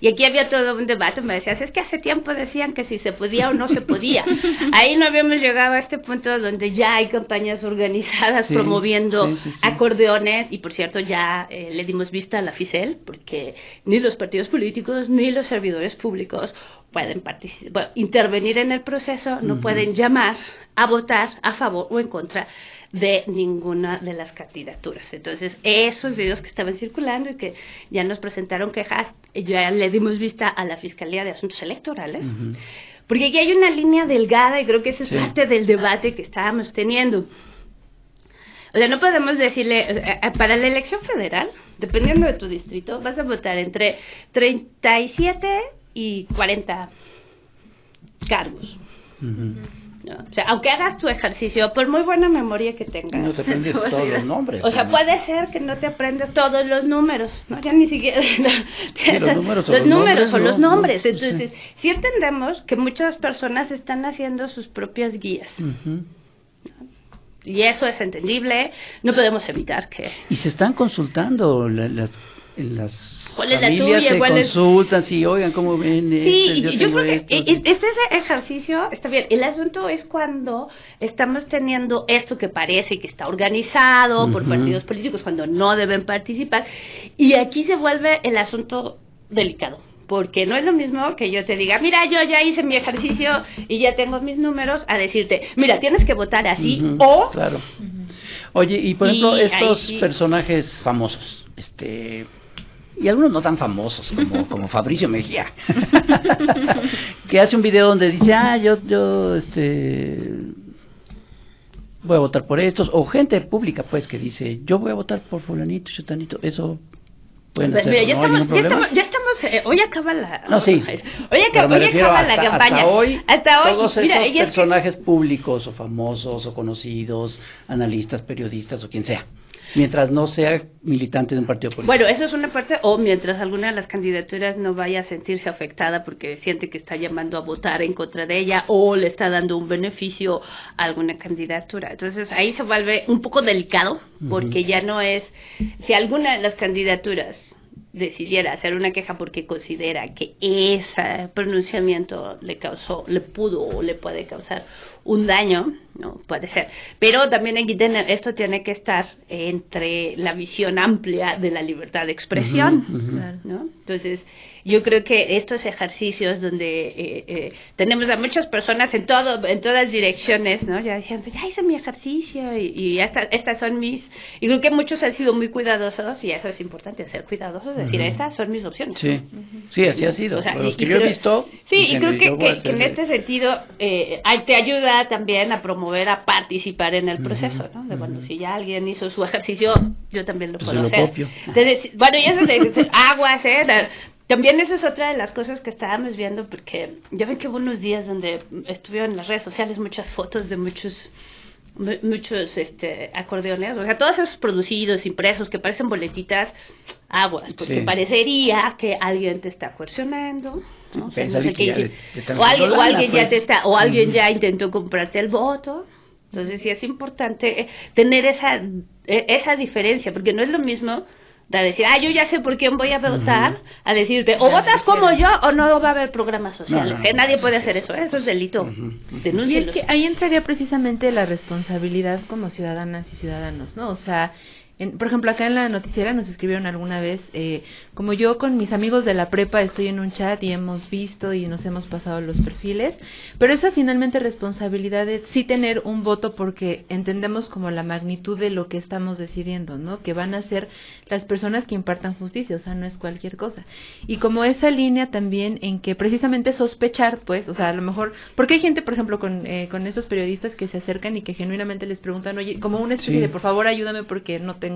Y aquí había todo un debate, me decías, es que hace tiempo decían que si se podía o no se podía. Ahí no habíamos llegado a este punto donde ya hay campañas organizadas promoviendo acordeones, y por cierto ya le dimos vista a la FICEL, porque ni los partidos políticos ni los servidores públicos pueden intervenir en el proceso, no pueden llamar a votar a favor o en contra de ninguna de las candidaturas. Entonces, esos videos que estaban circulando y que ya nos presentaron quejas, ya le dimos vista a la Fiscalía de Asuntos Electorales, porque aquí hay una línea delgada y creo que esa es parte del debate que estábamos teniendo. O sea, no podemos decirle, para la elección federal, dependiendo de tu distrito, vas a votar entre 37 y 40 cargos. ¿No? O sea, aunque hagas tu ejercicio, por muy buena memoria que tengas, no te aprendes todos los nombres. O sea, puede ser que no te aprendas todos los números, ¿no? Ya ni siquiera los números o los nombres. Entonces, sí entendemos que muchas personas están haciendo sus propias guías. ¿No? Y eso es entendible, no podemos evitar que... Y se están consultando las ¿cuál es la familias tuya? se consultan, sí, oigan, ¿cómo ven? Sí, yo creo que este ejercicio está bien. El asunto es cuando estamos teniendo esto que parece que está organizado por partidos políticos, cuando no deben participar, y aquí se vuelve el asunto delicado. Porque no es lo mismo que yo te diga, mira, yo ya hice mi ejercicio y ya tengo mis números, a decirte, mira, tienes que votar así, o... Claro. Oye, y por ejemplo, estos personajes famosos, y algunos no tan famosos como Fabricio Mejía, que hace un video donde dice, yo voy a votar por estos, o gente pública pues que dice, yo voy a votar por fulanito, chutanito, eso pueden hacer, mira, ya estamos, hoy acaba la... No, sí. Hoy acaba la campaña. Hasta hoy, todos esos personajes públicos o famosos o conocidos, analistas, periodistas o quien sea, mientras no sea militante de un partido político. Bueno, eso es una parte, o mientras alguna de las candidaturas no vaya a sentirse afectada porque siente que está llamando a votar en contra de ella o le está dando un beneficio a alguna candidatura. Entonces ahí se vuelve un poco delicado, porque ya no es, si alguna de las candidaturas decidiera hacer una queja porque considera que ese pronunciamiento le pudo o le puede causar un daño, no puede ser, pero también aquí esto tiene que estar entre la visión amplia de la libertad de expresión, ¿no? Entonces yo creo que estos ejercicios donde tenemos a muchas personas en todas direcciones, ¿no? Ya diciendo, ya hice mi ejercicio y estas son mis, y creo que muchos han sido muy cuidadosos, y eso es importante, ser cuidadosos, decir, estas son mis opciones. Sí, así ha sido. O sea, los que yo he visto. Sí, y creo que en este sentido te ayuda también a promover, a participar en el proceso, ¿no? De, bueno, si ya alguien hizo su ejercicio, yo también lo puedo hacer. Copio. Entonces, bueno, y eso de aguas, también eso es otra de las cosas que estábamos viendo, porque ya ven que hubo unos días donde estuvieron en las redes sociales muchas fotos de muchos acordeones, o sea, todos esos producidos, impresos, que parecen boletitas, aguas, porque parecería que alguien te está coercionando, ¿no? O sea, no sé qué, o alguien ya intentó comprarte el voto. Entonces sí es importante tener esa diferencia, porque no es lo mismo de decir, yo ya sé por quién voy a votar, a decirte, o votas como yo o no va a haber programas sociales. Nadie puede hacer eso, eso es delito. Y es que ahí entraría precisamente la responsabilidad como ciudadanas y ciudadanos, ¿no? O sea, por ejemplo, acá en la noticiera nos escribieron alguna vez, como yo con mis amigos de la prepa estoy en un chat y hemos visto y nos hemos pasado los perfiles, pero esa finalmente responsabilidad de sí tener un voto porque entendemos como la magnitud de lo que estamos decidiendo, ¿no? Que van a ser las personas que impartan justicia, o sea, no es cualquier cosa. Y como esa línea también en que precisamente sospechar, pues, o sea, a lo mejor, porque hay gente, por ejemplo, con estos periodistas que se acercan y que genuinamente les preguntan, oye, como una especie de, por favor, ayúdame porque no tengo...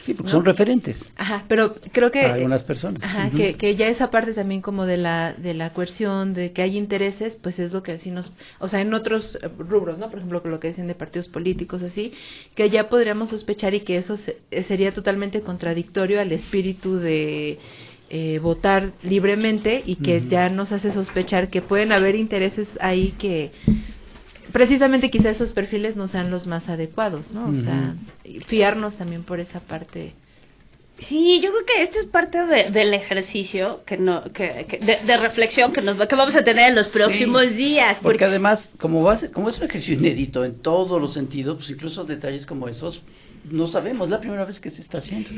Sí, porque ¿no? son referentes. Ajá, pero creo que... Para algunas personas. Ajá, que ya esa parte también como de la coerción, de que hay intereses, pues es lo que así nos... O sea, en otros rubros, ¿no? Por ejemplo, lo que dicen de partidos políticos, así, que ya podríamos sospechar y que eso sería totalmente contradictorio al espíritu de... votar libremente y que ya nos hace sospechar que pueden haber intereses ahí que precisamente quizá esos perfiles no sean los más adecuados, ¿no? O sea, fiarnos también por esa parte. Sí, yo creo que esta es parte del ejercicio de reflexión que vamos a tener en los próximos días. Porque además, como es un ejercicio inédito en todos los sentidos, pues incluso detalles como esos, no sabemos, la primera vez que se está haciendo.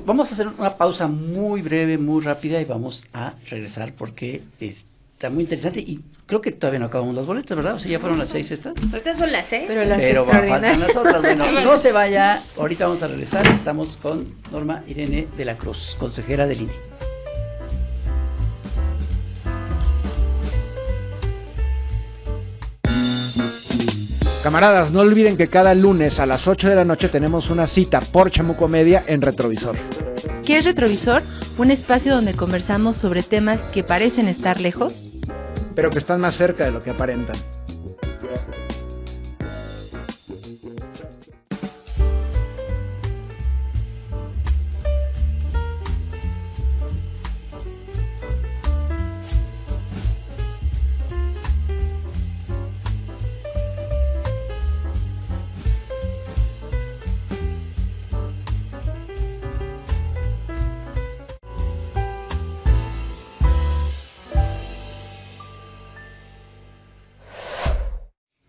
Vamos a hacer una pausa muy breve, muy rápida y vamos a regresar porque está muy interesante y creo que todavía no acabamos las boletas, ¿verdad? O sea, ya fueron las 6 estas. Estas son las 6. Pero faltan las otras. Bueno, no se vaya, ahorita vamos a regresar. Estamos con Norma Irene de la Cruz, consejera del INE. Camaradas, no olviden que cada lunes a las 8 de la noche tenemos una cita por Chamuco Media en Retrovisor. ¿Qué es Retrovisor? Un espacio donde conversamos sobre temas que parecen estar lejos, pero que están más cerca de lo que aparentan.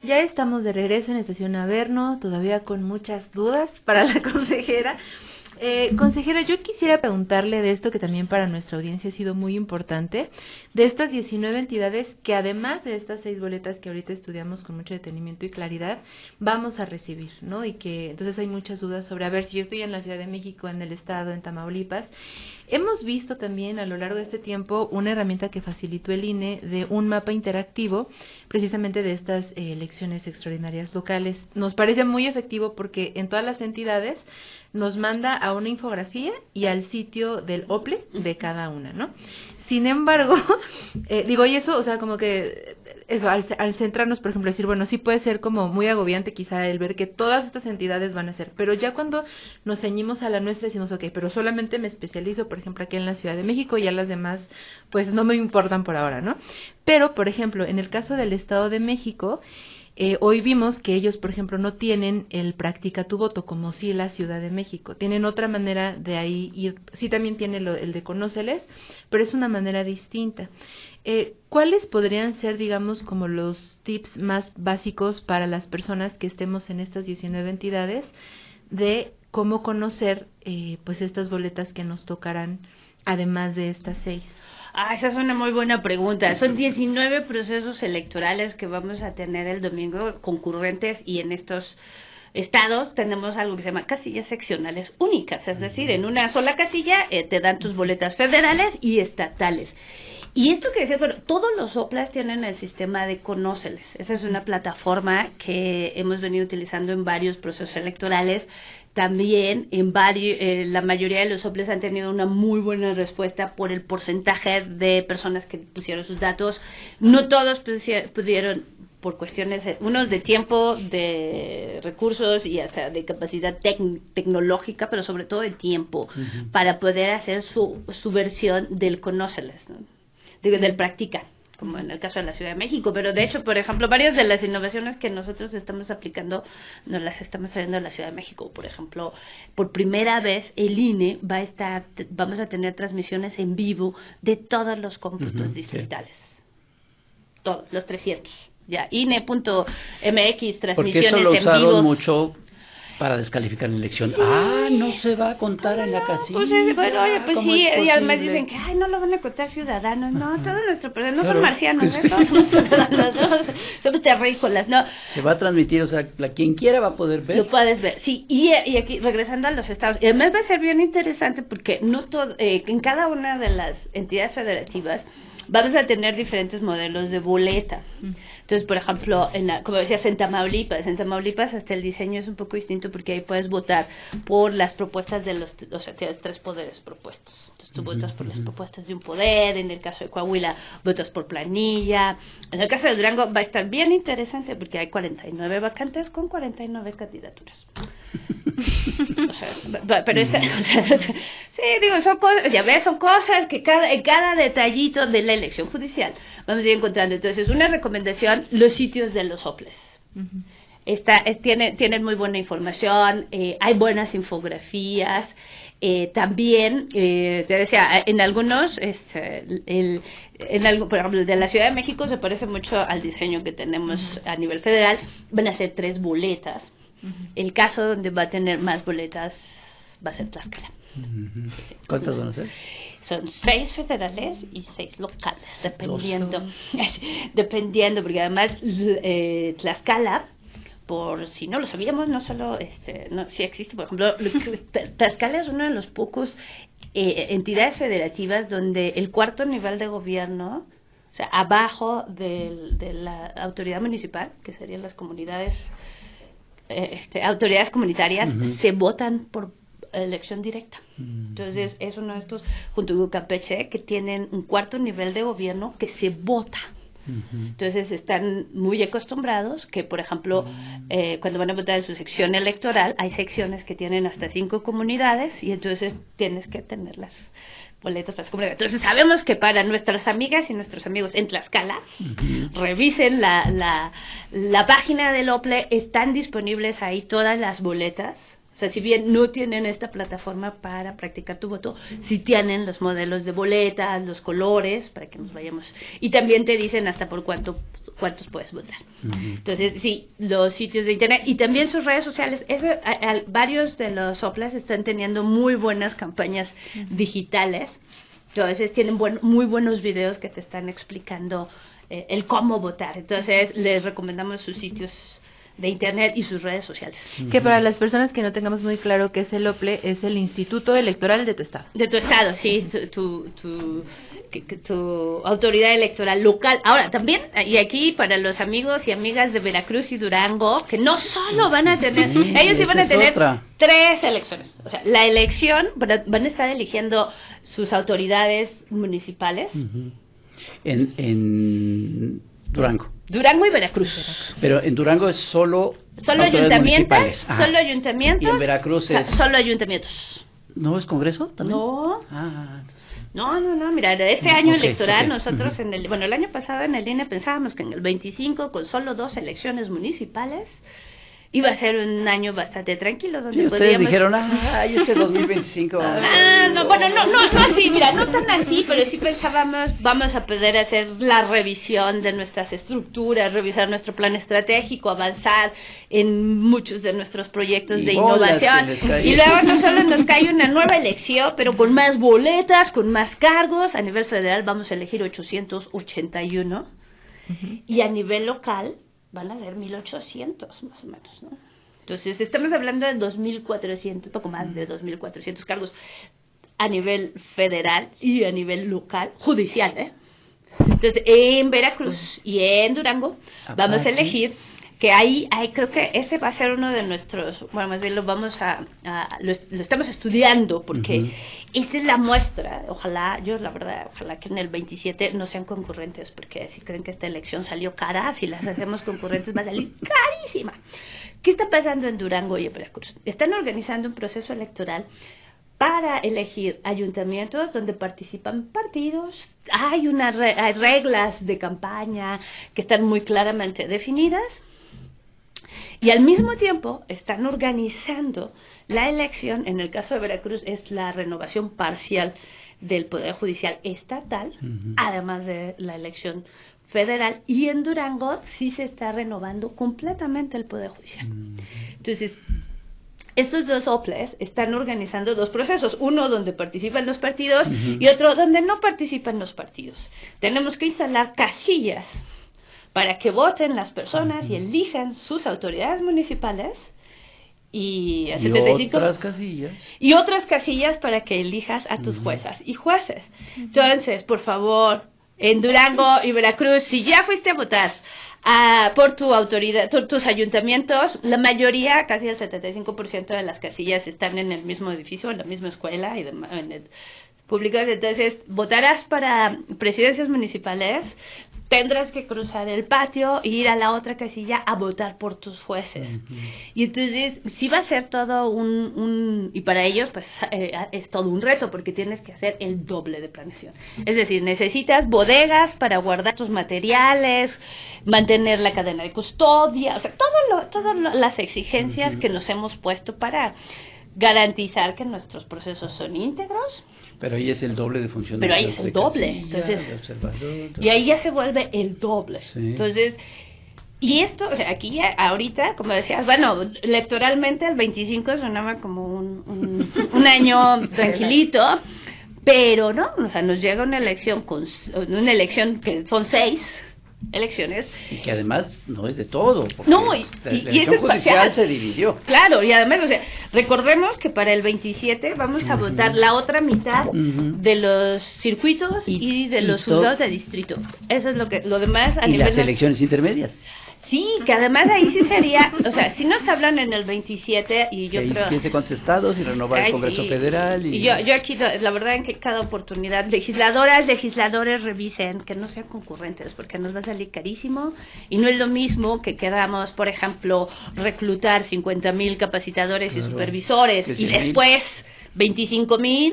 Ya estamos de regreso en Estación Averno, todavía con muchas dudas para la consejera. Consejera, yo quisiera preguntarle de esto que también para nuestra audiencia ha sido muy importante, de estas 19 entidades que además de estas 6 boletas que ahorita estudiamos con mucho detenimiento y claridad, vamos a recibir, ¿no? Y que entonces hay muchas dudas sobre, a ver, si yo estoy en la Ciudad de México, en el Estado, en Tamaulipas. Hemos visto también a lo largo de este tiempo una herramienta que facilitó el INE de un mapa interactivo precisamente de estas elecciones extraordinarias locales. Nos parece muy efectivo porque en todas las entidades nos manda a una infografía y al sitio del OPLE de cada una, ¿no? Sin embargo, y eso, o sea, como que eso, al centrarnos, por ejemplo, decir, bueno, sí puede ser como muy agobiante quizá el ver que todas estas entidades van a ser, pero ya cuando nos ceñimos a la nuestra decimos, ok, pero solamente me especializo, por ejemplo, aquí en la Ciudad de México, y a las demás, pues no me importan por ahora, ¿no? Pero, por ejemplo, en el caso del Estado de México, hoy vimos que ellos, por ejemplo, no tienen el Practica tu Voto, como sí la Ciudad de México. Tienen otra manera de ahí ir, sí también tiene el de Conóceles, pero es una manera distinta. ¿Cuáles podrían ser, digamos, como los tips más básicos para las personas que estemos en estas 19 entidades de cómo conocer pues estas boletas que nos tocarán, además de estas 6? Esa es una muy buena pregunta. Son 19 procesos electorales que vamos a tener el domingo concurrentes, y en estos estados tenemos algo que se llama casillas seccionales únicas, es decir, en una sola casilla te dan tus boletas federales y estatales. Y esto que decía, bueno, todos los OPLAs tienen el sistema de Conóceles. Esa es una plataforma que hemos venido utilizando en varios procesos electorales. También la mayoría de los OPLES han tenido una muy buena respuesta por el porcentaje de personas que pusieron sus datos. No todos pudieron, por cuestiones, unos de tiempo, de recursos y hasta de capacidad tecnológica, pero sobre todo de tiempo, para poder hacer su versión del Conóceles, ¿no? Del Practica. como en el caso de la Ciudad de México, pero de hecho, por ejemplo, varias de las innovaciones que nosotros estamos aplicando nos las estamos trayendo a la Ciudad de México. Por ejemplo, por primera vez el INE vamos a tener transmisiones en vivo de todos los cómputos distritales, todos, los 300. Ya, INE.mx, transmisiones porque eso lo en usaron vivo. mucho para descalificar la elección. No se va a contar en la casilla. Pues bueno, oye, pues ¿cómo sí, es y además posible? dicen que, no lo van a contar ciudadanos, no, todo nuestro personal, no Claro. son marcianos, todos somos ciudadanos, somos terrícolas, no. Se va a transmitir, o sea, quien quiera va a poder ver. Lo puedes ver, sí, y aquí, regresando a los estados, y además va a ser bien interesante porque no todo, en cada una de las entidades federativas vamos a tener diferentes modelos de boleta. Entonces, por ejemplo, como decías, en Tamaulipas hasta el diseño es un poco distinto porque ahí puedes votar por las propuestas o sea, tienes 3 poderes propuestos. Entonces, tú votas por las propuestas de un poder, en el caso de Coahuila votas por planilla. En el caso de Durango va a estar bien interesante porque hay 49 vacantes con 49 candidaturas. O sea, pero o sea, sí, digo, son cosas, ya ves, son cosas que en cada detallito de la elección judicial vamos a ir encontrando. Entonces, una recomendación, los sitios de los OPLES. Tienen muy buena información, hay buenas infografías. También, te decía, en algunos, por ejemplo, el de la Ciudad de México se parece mucho al diseño que tenemos a nivel federal. Van a ser 3 boletas. El caso donde va a tener más boletas va a ser Tlaxcala. ¿Cuántas van a ser? Son 6 federales y 6 locales, dependiendo, porque además Tlaxcala, por si no lo sabíamos, no solo sí existe, por ejemplo, Tlaxcala es uno de los pocos entidades federativas donde el 4º nivel de gobierno, o sea, abajo de la autoridad municipal, que serían las comunidades, autoridades comunitarias, se votan por elección directa. Entonces, es uno de estos, junto con Campeche, que tienen un 4º nivel de gobierno que se vota. Entonces, están muy acostumbrados que, por ejemplo, cuando van a votar en su sección electoral, hay secciones que tienen hasta 5 comunidades y entonces tienes que tener las boletas para las comunidades. Entonces, sabemos que para nuestras amigas y nuestros amigos en Tlaxcala, revisen la página del OPLE, están disponibles ahí todas las boletas. O sea, si bien no tienen esta plataforma para practicar tu voto, sí tienen los modelos de boletas, los colores, para que nos vayamos. Y también te dicen hasta por cuántos puedes votar. Entonces, sí, los sitios de internet y también sus redes sociales. Varios de los OPLES están teniendo muy buenas campañas digitales. Entonces, tienen muy buenos videos que te están explicando el cómo votar. Entonces, les recomendamos sus sitios de internet y sus redes sociales. Que para las personas que no tengamos muy claro qué es el OPLE, es el Instituto Electoral de tu estado. De tu estado, sí, tu autoridad electoral local. Ahora, también, y aquí para los amigos y amigas de Veracruz y Durango, que no solo van a tener, ellos sí van a tener 3 elecciones. O sea, la elección, van a estar eligiendo sus autoridades municipales. En Durango. Durango y Veracruz. Pero en Durango es solo ayuntamientos. Solo ayuntamientos. Y en Veracruz es solo ayuntamientos. ¿No es Congreso también? No. Entonces... No, mira, este año electoral nosotros el año pasado en el INE pensábamos que en el 25 con solo 2 elecciones municipales iba a ser un año bastante tranquilo donde sí, ustedes dijeron, este 2025 no así, mira, no tan así, pero sí pensábamos, vamos a poder hacer la revisión de nuestras estructuras, revisar nuestro plan estratégico, avanzar en muchos de nuestros proyectos de innovación, y luego no solo nos cae una nueva elección, pero con más boletas, con más cargos. A nivel federal vamos a elegir 881 y a nivel local van a ser 1,800 más o menos, ¿no? Entonces, estamos hablando de 2,400, poco más de 2,400 cargos a nivel federal y a nivel local, judicial, ¿eh? Entonces, en Veracruz y en Durango vamos a elegir, que ahí creo que ese va a ser uno de nuestros, bueno, más bien lo vamos lo estamos estudiando, porque esta es la muestra. Ojalá que en el 27 no sean concurrentes, porque si creen que esta elección salió cara, si las hacemos concurrentes va a salir carísima. ¿Qué está pasando en Durango y en Veracruz? Están organizando un proceso electoral para elegir ayuntamientos donde participan partidos. Hay hay reglas de campaña que están muy claramente definidas. Y al mismo tiempo están organizando la elección. En el caso de Veracruz es la renovación parcial del Poder Judicial estatal, además de la elección federal. Y en Durango sí se está renovando completamente el Poder Judicial. Entonces, estos dos OPLES están organizando dos procesos, uno donde participan los partidos y otro donde no participan los partidos. Tenemos que instalar casillas para que voten las personas y elijan sus autoridades municipales y otras casillas para que elijas a tus juezas y jueces. Entonces, por favor, en Durango y Veracruz, si ya fuiste a votar por tu autoridad, tus ayuntamientos, la mayoría, casi el 75% de las casillas están en el mismo edificio, en la misma escuela y públicos. Entonces, votarás para presidencias municipales, tendrás que cruzar el patio e ir a la otra casilla a votar por tus jueces. Y entonces, sí va a ser todo y para ellos, pues, es todo un reto, porque tienes que hacer el doble de planeación. Es decir, necesitas bodegas para guardar tus materiales, mantener la cadena de custodia, o sea, todas las exigencias que nos hemos puesto para garantizar que nuestros procesos son íntegros. Pero ahí es el doble de funcionarios. Pero ahí es el doble. Entonces, y ahí ya se vuelve el doble. Sí. Entonces, y esto, o sea, aquí ahorita, como decías, bueno, electoralmente el 25 sonaba como un año tranquilito, pero no, o sea, nos llega una elección que son 6 elecciones. Y que además no es de todo. No, y es judicial se dividió. Claro, y además, o sea, recordemos que para el 27 vamos a votar la otra mitad de los circuitos y de los juzgados de distrito. Eso es lo demás a y nivel las elecciones intermedias. Sí, que además ahí sí sería, o sea, si nos hablan en el 27 y yo creo... Quién sé cuántos estados y renovar el Congreso Federal. Y yo aquí, la verdad en que cada oportunidad, legisladores revisen que no sean concurrentes, porque nos va a salir carísimo y no es lo mismo que queramos, por ejemplo, reclutar 50,000 capacitadores y supervisores y después 25,000...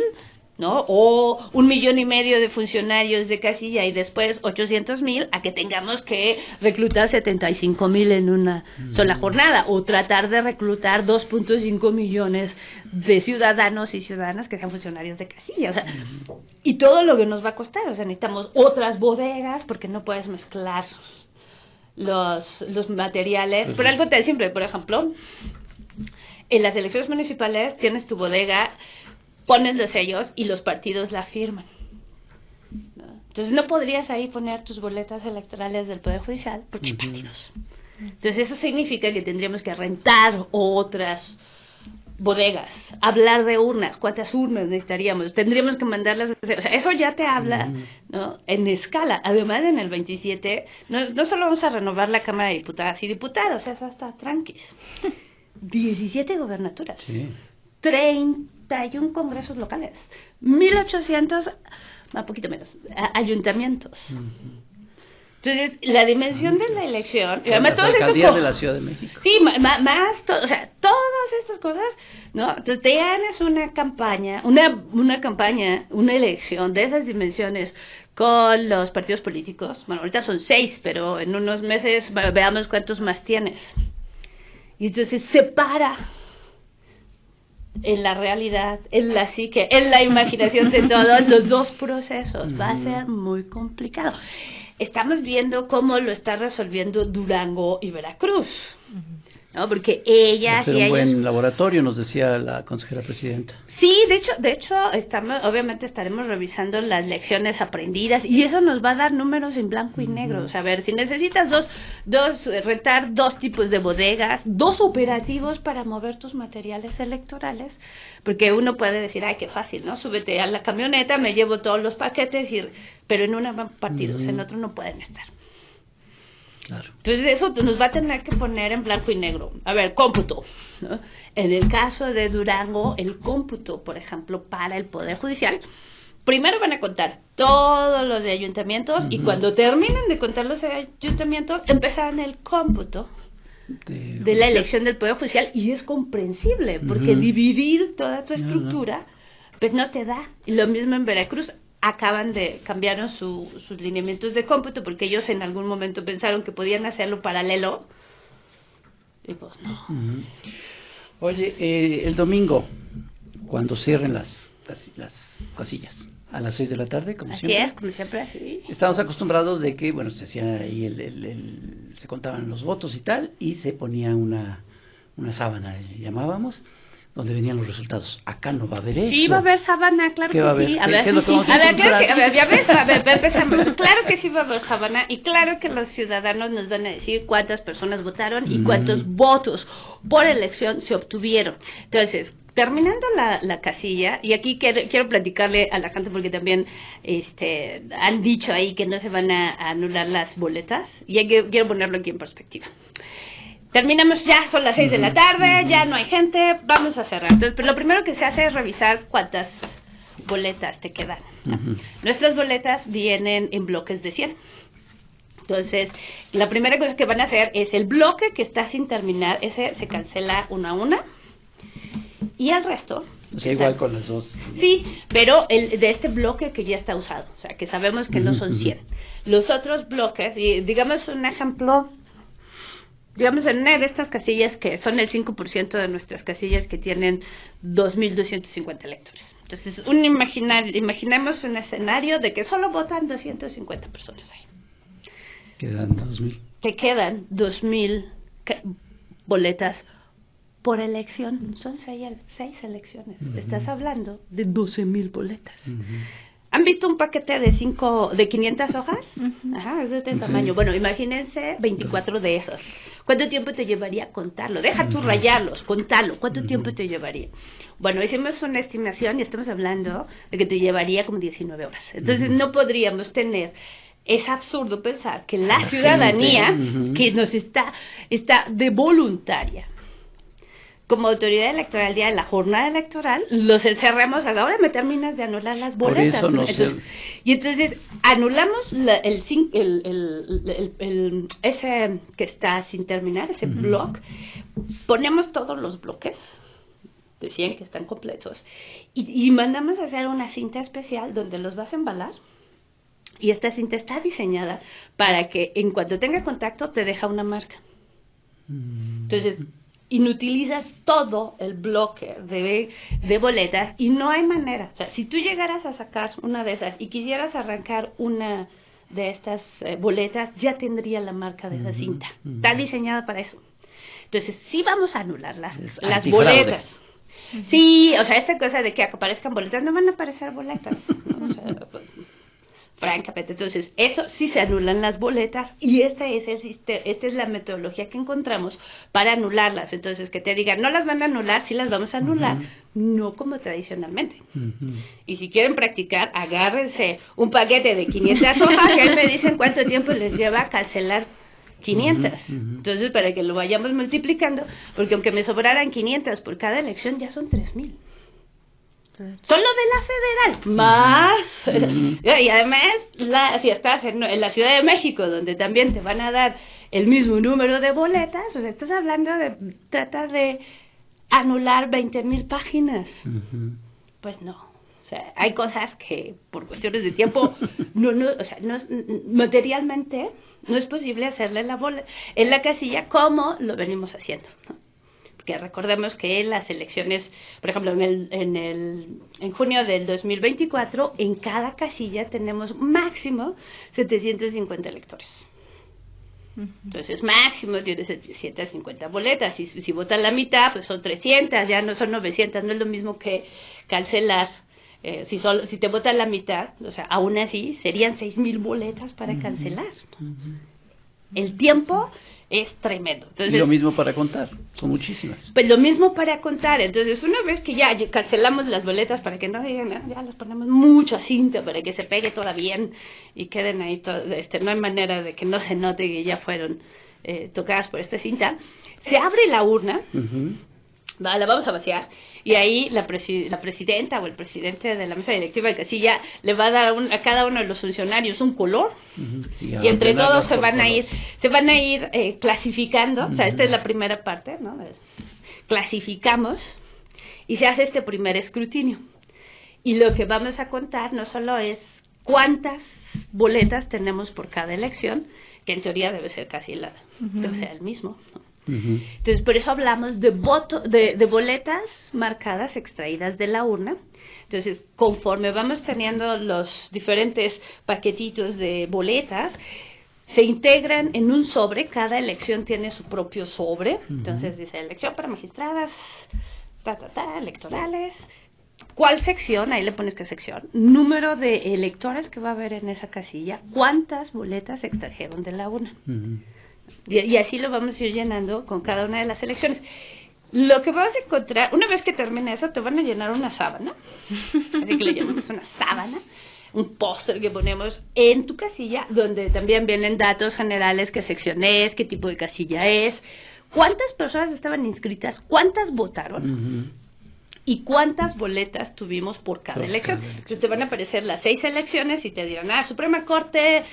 ¿no? O 1,5 millones de funcionarios de casilla y después 800,000, a que tengamos que reclutar 75,000 en una sola jornada, o tratar de reclutar 2.5 millones de ciudadanos y ciudadanas que sean funcionarios de casilla, o sea, y todo lo que nos va a costar, o sea, necesitamos otras bodegas porque no puedes mezclar los materiales, por algo tan simple, por ejemplo, en las elecciones municipales tienes tu bodega, pones los sellos y los partidos la firman. Entonces no podrías ahí poner tus boletas electorales del Poder Judicial porque hay partidos. Entonces eso significa que tendríamos que rentar otras bodegas, hablar de urnas, cuántas urnas necesitaríamos, tendríamos que mandarlas a hacer, o sea, eso ya te habla, ¿no? En escala. Además, en el 27 no solo vamos a renovar la Cámara de Diputadas y Diputados, eso está tranquis. 17 gobernaturas. Sí. 31 congresos locales, 1,800, un poquito menos, ayuntamientos. Entonces, la dimensión de la elección, y además todos estos de la Ciudad de México. Sí, o sea, todas estas cosas, ¿no? Entonces, tienes una campaña, una elección de esas dimensiones con los partidos políticos. Bueno, ahorita son 6, pero en unos meses veamos cuántos más tienes. Y entonces separa en la realidad, en la psique, en la imaginación de todos los dos procesos. Va a ser muy complicado. Estamos viendo cómo lo está resolviendo Durango y Veracruz, ¿no? Porque ellas y ellos... un buen laboratorio, nos decía la consejera presidenta. Sí, de hecho obviamente estaremos revisando las lecciones aprendidas y eso nos va a dar números en blanco y negro. O sea, a ver, si necesitas rentar 2 tipos de bodegas, 2 operativos para mover tus materiales electorales, porque uno puede decir, ay, qué fácil, ¿no? Súbete a la camioneta, me llevo todos los paquetes, pero en una van partidos, en otro no pueden estar. Claro. Entonces eso nos va a tener que poner en blanco y negro. A ver, cómputo, ¿no? En el caso de Durango, el cómputo, por ejemplo, para el Poder Judicial, primero van a contar todos los de ayuntamientos y cuando terminen de contar los de ayuntamientos, empezarán el cómputo de la elección del Poder Judicial, y es comprensible, porque dividir toda tu estructura pues no te da. Y lo mismo en Veracruz, cambiaron sus lineamientos de cómputo, porque ellos en algún momento pensaron que podían hacerlo paralelo, y pues no. Oye, el domingo, cuando cierren las casillas, a las 6 de la tarde, como así siempre. Es, como siempre, así. Estamos acostumbrados de que, bueno, se hacía ahí se contaban los votos y tal, y se ponía una sábana, llamábamos, donde venían los resultados. Acá no va a haber eso. Sí, va a haber sábana, claro que sí. A ver, ¿qué es lo que vamos a ver, ya ves, empezamos. Claro que sí va a haber sábana, y claro que los ciudadanos nos van a decir cuántas personas votaron y cuántos votos por elección se obtuvieron. Entonces, terminando la casilla, y aquí quiero platicarle a la gente, porque también han dicho ahí que no se van a anular las boletas, y quiero ponerlo aquí en perspectiva. Terminamos ya, son las 6 de la tarde, ya no hay gente, vamos a cerrar. Entonces, pero lo primero que se hace es revisar cuántas boletas te quedan. Nuestras boletas vienen en bloques de 100. Entonces, la primera cosa que van a hacer es el bloque que está sin terminar, ese se cancela uno a una, y el resto... O sea, igual con los dos. Sí, pero de este bloque que ya está usado, o sea, que sabemos que no son 100. Los otros bloques, y digamos un ejemplo... Digamos, en una de estas casillas, que son el 5% de nuestras casillas, que tienen 2.250 electores. Entonces, imaginemos un escenario de que solo votan 250 personas ahí. Quedan 2.000. Te quedan 2.000 boletas por elección. Son 6 elecciones. Estás hablando de 12.000 boletas. ¿Han visto un paquete de 500 hojas? Ajá, es de este tamaño. Bueno, imagínense 24 de esos. ¿Cuánto tiempo te llevaría contarlo? Deja tú rayarlos, contalo. ¿Cuánto tiempo te llevaría? Bueno, hicimos una estimación y estamos hablando de que te llevaría como 19 horas. Entonces no podríamos tener... Es absurdo pensar que la ciudadanía que nos está de voluntaria, como autoridad electoral, el día de la jornada electoral, los encerramos, ahora me terminas de anular las boletas. Por eso no y entonces anulamos ese que está sin terminar, ese bloque, ponemos todos los bloques de 100 que están completos, y mandamos a hacer una cinta especial donde los vas a embalar, y esta cinta está diseñada para que en cuanto tenga contacto te deja una marca. Entonces, inutilizas todo el bloque de boletas y no hay manera. O sea, si tú llegaras a sacar una de esas y quisieras arrancar una de estas boletas, ya tendría la marca de esa cinta. Está diseñada para eso. Entonces, sí vamos a anular las boletas. Sí, o sea, esta cosa de que aparezcan boletas, no van a aparecer boletas, ¿no? O sea, pues, francamente, entonces, eso sí se anulan las boletas, y esta es la metodología que encontramos para anularlas. Entonces, que te digan, no las van a anular, sí las vamos a anular, no como tradicionalmente. Y si quieren practicar, agárrense un paquete de 500 hojas, y ahí me dicen cuánto tiempo les lleva a cancelar 500. Entonces, para que lo vayamos multiplicando, porque aunque me sobraran 500 por cada elección, ya son 3,000. Solo de la federal, más. Y además, si estás en la Ciudad de México, donde también te van a dar el mismo número de boletas, o sea, estás hablando de tratar de anular 20,000 páginas. Pues no. O sea, hay cosas que por cuestiones de tiempo, o sea, materialmente no es posible hacerle la boleta en la casilla como lo venimos haciendo, ¿no? Que recordemos que las elecciones, por ejemplo, en junio del 2024, en cada casilla tenemos máximo 750 electores. Entonces, máximo tienes 750 boletas. Y si votan la mitad, pues son 300, ya no son 900. No es lo mismo que cancelar. Si te votan la mitad, o sea, aún así, serían 6,000 boletas para cancelar. El tiempo es tremendo. Entonces, y lo mismo para contar, son muchísimas. Pues lo mismo para contar. Entonces, una vez que ya cancelamos las boletas, para que no digan, ya las ponemos mucha cinta para que se pegue toda bien y queden ahí, no hay manera de que no se note que ya fueron tocadas por esta cinta. Se abre la urna, la vamos a vaciar, y ahí la presidenta o el presidente de la mesa directiva de casilla le va a dar a cada uno de los funcionarios un color, y entre todos se van a ir clasificando. O sea, esta es la primera parte, ¿no? Clasificamos y se hace este primer escrutinio. Y lo que vamos a contar no solo es cuántas boletas tenemos por cada elección, que en teoría debe ser casi debe ser el mismo, ¿no? Entonces, por eso hablamos de boletas marcadas, extraídas de la urna. Entonces, conforme vamos teniendo los diferentes paquetitos de boletas, se integran en un sobre. Cada elección tiene su propio sobre. Entonces, dice elección para magistradas, electorales. ¿Cuál sección? Ahí le pones qué sección. Número de electores que va a haber en esa casilla. ¿Cuántas boletas se extrajeron de la urna? Y así lo vamos a ir llenando con cada una de las elecciones. Lo que vamos a encontrar, una vez que termine eso, te van a llenar una sábana. Así que le llamamos una sábana. Un póster que ponemos en tu casilla, donde también vienen datos generales, qué sección es, qué tipo de casilla es, cuántas personas estaban inscritas, cuántas votaron. ¿Y cuántas boletas tuvimos por cada elección? Entonces te van a aparecer las 6 elecciones y te dirán, Suprema Corte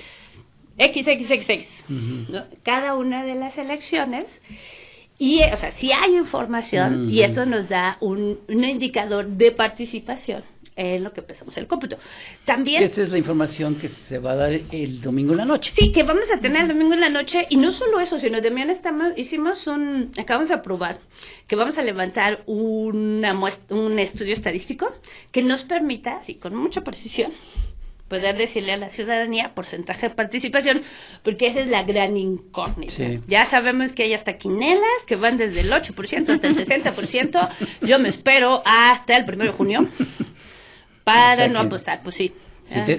XXXX, ¿no? Cada una de las elecciones. Y, o sea, si hay información, y esto nos da un indicador de participación en lo que empezamos el cómputo. También... Esa es la información que se va a dar el domingo en la noche. Sí, que vamos a tener el domingo en la noche, y no solo eso, sino también acabamos de aprobar que vamos a levantar un estudio estadístico que nos permita, así con mucha precisión, poder decirle a la ciudadanía porcentaje de participación, porque esa es la gran incógnita. Sí. Ya sabemos que hay hasta quinelas que van desde el 8% hasta el 60%. Yo me espero hasta el 1 de junio para no apostar, pues sí.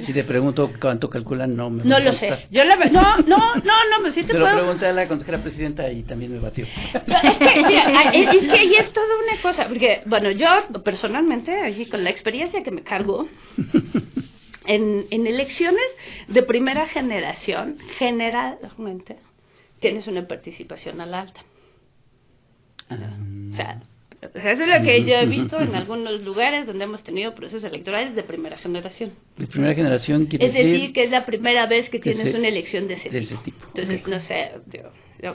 Si te pregunto cuánto calculan, no me No lo sé. Yo pues sí te puedo. Se lo pregunté a la consejera presidenta y también me batió. Es que, mira, es que ahí es toda una cosa, porque, bueno, yo personalmente, allí con la experiencia que me cargo, en elecciones de primera generación, generalmente tienes una participación a la alta. O sea, eso es lo que yo he visto en algunos lugares donde hemos tenido procesos electorales de primera generación. De primera generación quiere decir que es la primera vez que tienes una elección de ese tipo. Entonces, okay. No sé,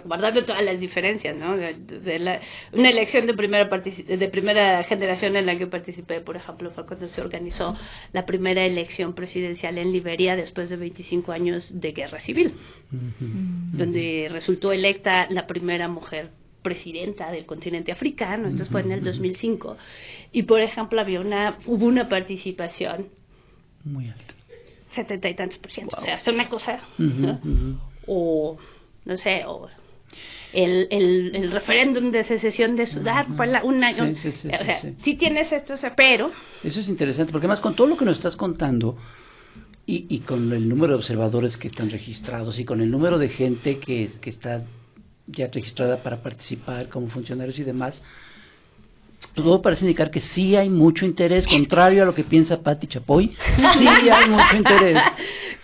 guardando todas las diferencias, ¿no? Una elección de primera generación en la que participé, por ejemplo, fue cuando se organizó la primera elección presidencial en Liberia después de 25 años de guerra civil, donde resultó electa la primera mujer presidenta del continente africano. Esto fue en el 2005, y por ejemplo hubo una participación muy alta, 70 y tantos %. Wow. O sea, es una cosa, ¿no? O no sé, o el referéndum de secesión de Sudán fue sí tienes esto, pero eso es interesante, porque además con todo lo que nos estás contando y con el número de observadores que están registrados y con el número de gente que está ya registrada para participar como funcionarios y demás, todo parece indicar que sí hay mucho interés, contrario a lo que piensa Pati Chapoy. Sí hay mucho interés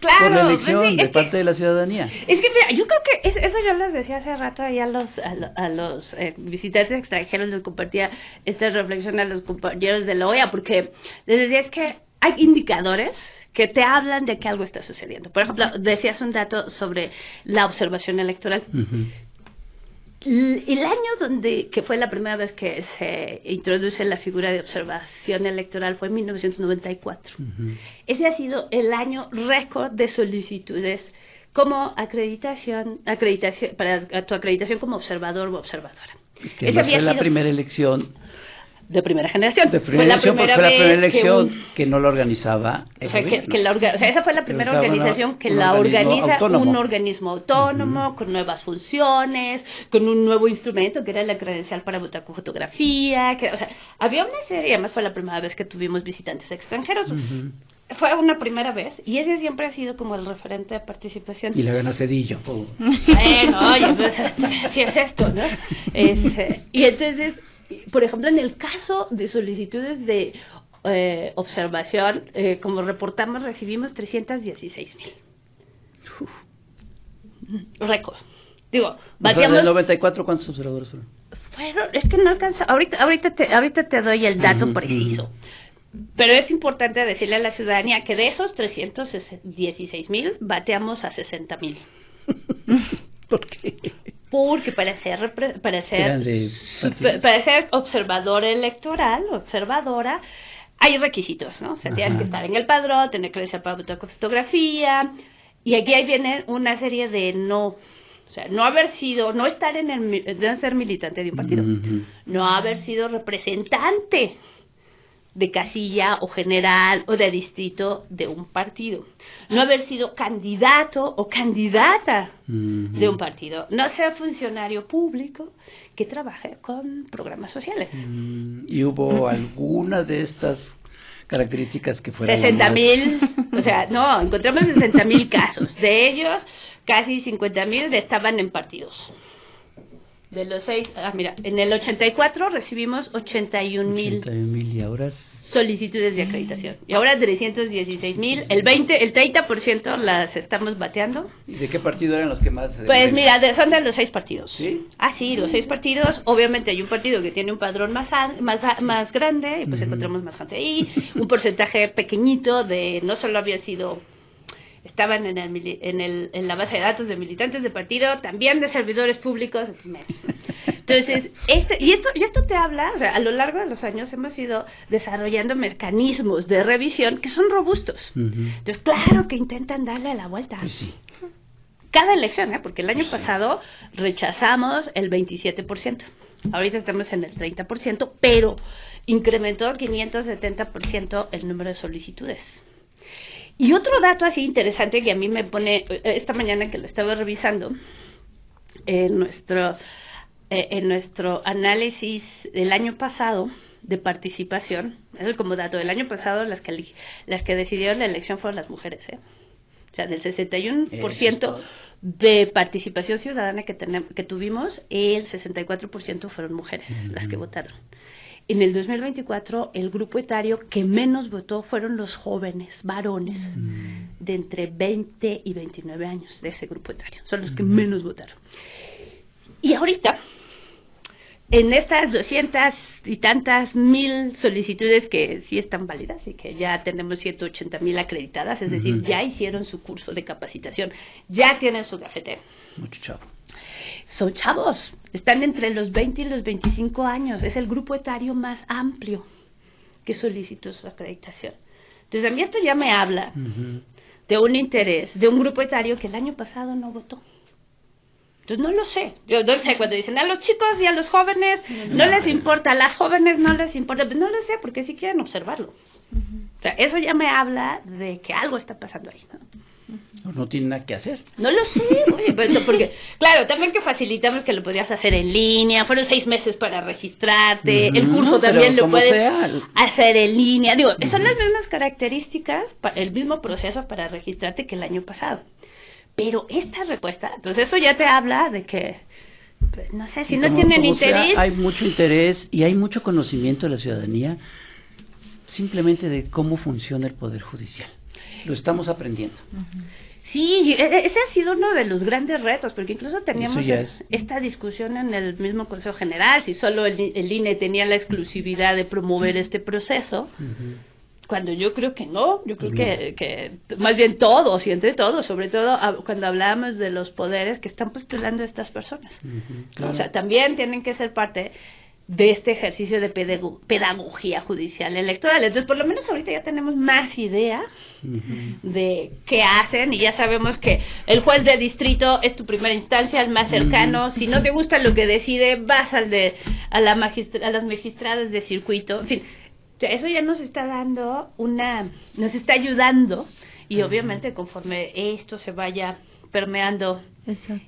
por la elección de parte de la ciudadanía. Es que mira, yo creo que eso yo les decía hace rato ahí a los visitantes extranjeros, les compartía esta reflexión a los compañeros de la OEA, porque les decía, es que hay indicadores que te hablan de que algo está sucediendo. Por ejemplo, decías un dato sobre la observación electoral. El año que fue la primera vez que se introduce la figura de observación electoral fue en 1994. Ese ha sido el año récord de solicitudes como acreditación para tu acreditación como observador o observadora. Es que no fue la primera elección de primera generación. Fue la primera elección que no la organizaba el gobierno. Esa fue la primera organización que la organiza un organismo autónomo, con nuevas funciones, con un nuevo instrumento que era la credencial para votar con fotografía. Había una serie, además fue la primera vez que tuvimos visitantes extranjeros. Fue una primera vez, y ese siempre ha sido como el referente de participación. Y la gana Cedillo. Bueno, oye, pues así es esto, ¿no? Y entonces, por ejemplo, en el caso de solicitudes de observación, como reportamos, recibimos 316,000. Récord. Digo, bateamos... ¿En el 94 cuántos observadores fueron? Es que no alcanza. Ahorita te doy el dato preciso. Pero es importante decirle a la ciudadanía que de esos 316,000 bateamos a 60,000. ¿Por qué? Porque para ser observador electoral, observadora, hay requisitos, ¿no? O sea, tienes que estar en el padrón, tener credencial para votar con fotografía, y aquí ahí viene una serie de no, o sea, no haber sido, no estar en el, de ser militante de un partido, no haber sido representante de casilla o general o de distrito de un partido, no haber sido candidato o candidata de un partido, no ser funcionario público que trabaje con programas sociales. ¿Y hubo alguna de estas características que fueran 60,000, o sea, no, encontramos 60,000 casos, de ellos casi 50,000 estaban en partidos. De los 6, mira, en el 84 recibimos 81,000 y ahora solicitudes de acreditación. Y ahora 316,000, el 30% las estamos bateando. ¿Y de qué partido eran los que más? Pues mira, son de los 6 partidos. ¿Sí? Ah, sí, los 6 partidos. Obviamente hay un partido que tiene un padrón más grande, y pues encontramos más gente ahí. Un porcentaje pequeñito de, no solo había sido, estaban en la base de datos de militantes de partido, también de servidores públicos, menos. Entonces, esto te habla, o sea, a lo largo de los años hemos ido desarrollando mecanismos de revisión que son robustos. Entonces, claro que intentan darle la vuelta. Pues sí. Cada elección, porque el año pasado rechazamos el 27%. Ahorita estamos en el 30%, pero incrementó 570% el número de solicitudes. Y otro dato así interesante que a mí me pone, esta mañana que lo estaba revisando, en nuestro análisis del año pasado de participación, eso es como dato, del año pasado las que decidieron la elección fueron las mujeres, O sea, del 61% de participación ciudadana que tuvimos, el 64% fueron mujeres las que votaron. En el 2024, el grupo etario que menos votó fueron los jóvenes, varones, de entre 20 y 29 años, de ese grupo etario. Son los que menos votaron. Y ahorita, en estas 200 y tantas mil solicitudes que sí están válidas y que ya tenemos 180,000 acreditadas, es decir, ya hicieron su curso de capacitación, ya tienen su cafetera. Mucho chavo. Son chavos, están entre los 20 y los 25 años, es el grupo etario más amplio que solicitó su acreditación. Entonces a mí esto ya me habla de un interés, de un grupo etario que el año pasado no votó. Entonces no lo sé, yo no sé, cuando dicen a los chicos y a los jóvenes no les importa, a las jóvenes no les importa, pues no lo sé, porque sí quieren observarlo. O sea, eso ya me habla de que algo está pasando ahí, ¿no? No tiene nada que hacer. No lo sé, oye, porque, claro, también que facilitamos que lo podías hacer en línea, fueron 6 meses para registrarte, el curso también lo puedes hacer en línea, digo, son las mismas características, el mismo proceso para registrarte que el año pasado, pero esta respuesta, entonces eso ya te habla de que, pues, no sé, si no tienen interés. Hay mucho interés y hay mucho conocimiento de la ciudadanía simplemente de cómo funciona el Poder Judicial. Lo estamos aprendiendo. Sí, ese ha sido uno de los grandes retos, porque incluso teníamos esta discusión en el mismo Consejo General, si solo el INE tenía la exclusividad de promover este proceso, cuando yo creo que no, yo creo que más bien todos, y entre todos, sobre todo cuando hablábamos de los poderes que están postulando a estas personas. Claro. O sea, también tienen que ser parte de este ejercicio de pedagogía judicial electoral. Entonces, por lo menos ahorita ya tenemos más idea de qué hacen, y ya sabemos que el juez de distrito es tu primera instancia, el más cercano. Si no te gusta lo que decide, vas a las magistradas de circuito. En fin, eso ya nos está dando nos está ayudando, y obviamente conforme esto se vaya permeando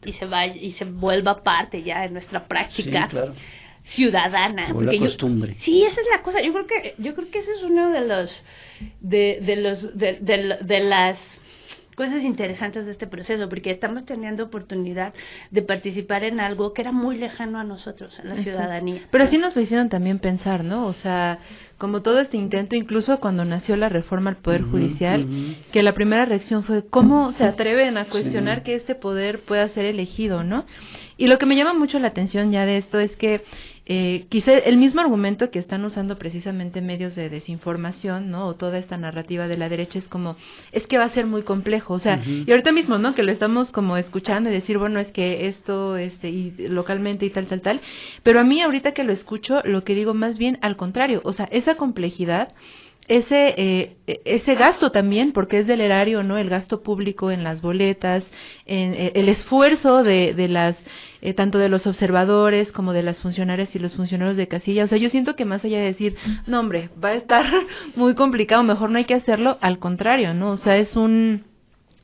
y se vuelva parte ya de nuestra práctica. Sí, claro. Ciudadana, porque costumbre. Sí, esa es la cosa. Yo creo que ese es uno de las cosas interesantes de este proceso, porque estamos teniendo oportunidad de participar en algo que era muy lejano a nosotros, a la ciudadanía. Pero sí nos lo hicieron también pensar, ¿no? O sea, como todo este intento, incluso cuando nació la reforma al Poder Judicial, que la primera reacción fue ¿cómo se atreven a cuestionar que este poder pueda ser elegido, ¿no? Y lo que me llama mucho la atención ya de esto es que quizá el mismo argumento que están usando precisamente medios de desinformación, ¿no? O toda esta narrativa de la derecha es como, es que va a ser muy complejo, o sea, y ahorita mismo, ¿no? Que lo estamos como escuchando y decir, bueno, es que esto, y localmente y tal, pero a mí ahorita que lo escucho, lo que digo más bien al contrario, o sea, esa complejidad ese gasto también, porque es del erario, ¿no? El gasto público en las boletas, en el esfuerzo de las tanto de los observadores como de las funcionarias y los funcionarios de casilla. O sea, yo siento que más allá de decir, no hombre, va a estar muy complicado, mejor no hay que hacerlo, al contrario, ¿no? O sea, es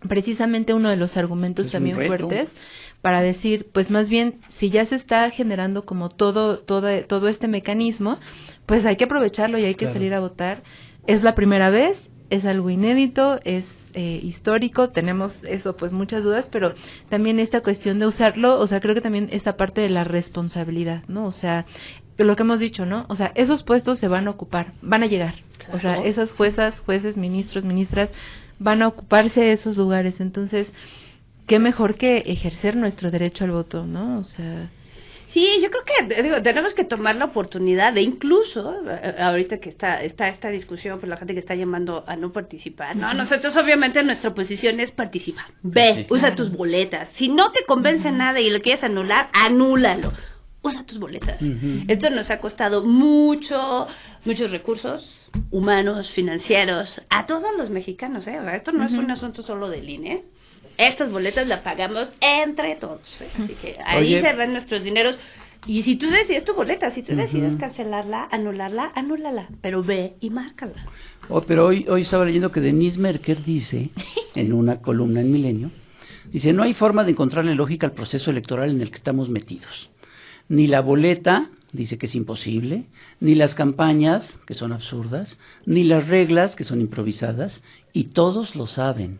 precisamente uno de los argumentos es también fuertes para decir, pues más bien, si ya se está generando como todo este mecanismo, pues hay que aprovecharlo y hay que salir a votar. Es la primera vez, es algo inédito, es histórico, tenemos eso, pues muchas dudas, pero también esta cuestión de usarlo, o sea, creo que también esta parte de la responsabilidad, ¿no? O sea, lo que hemos dicho, ¿no? O sea, esos puestos se van a ocupar, van a llegar. Claro. O sea, esas jueces, ministros, ministras, van a ocuparse de esos lugares. Entonces, qué mejor que ejercer nuestro derecho al voto, ¿no? O sea... Sí, yo creo que tenemos que tomar la oportunidad de incluso, ahorita que está esta discusión por la gente que está llamando a no participar, ¿no? Nosotros obviamente nuestra posición es participar. Ve, usa tus boletas. Si no te convence nada y lo quieres anular, anúlalo. Usa tus boletas. Esto nos ha costado muchos recursos humanos, financieros, a todos los mexicanos, ¿eh? O sea, esto no es un asunto solo del INE. Estas boletas las pagamos entre todos, ¿eh? Así que ahí se ven nuestros dineros. Y si tú decides tu boleta, si tú decides cancelarla, anúlala, pero ve y márcala. Pero hoy estaba leyendo que Denise Merker dice, en una columna en Milenio, dice, no hay forma de encontrarle lógica al proceso electoral en el que estamos metidos. Ni la boleta, dice que es imposible, ni las campañas, que son absurdas, ni las reglas, que son improvisadas, y todos lo saben.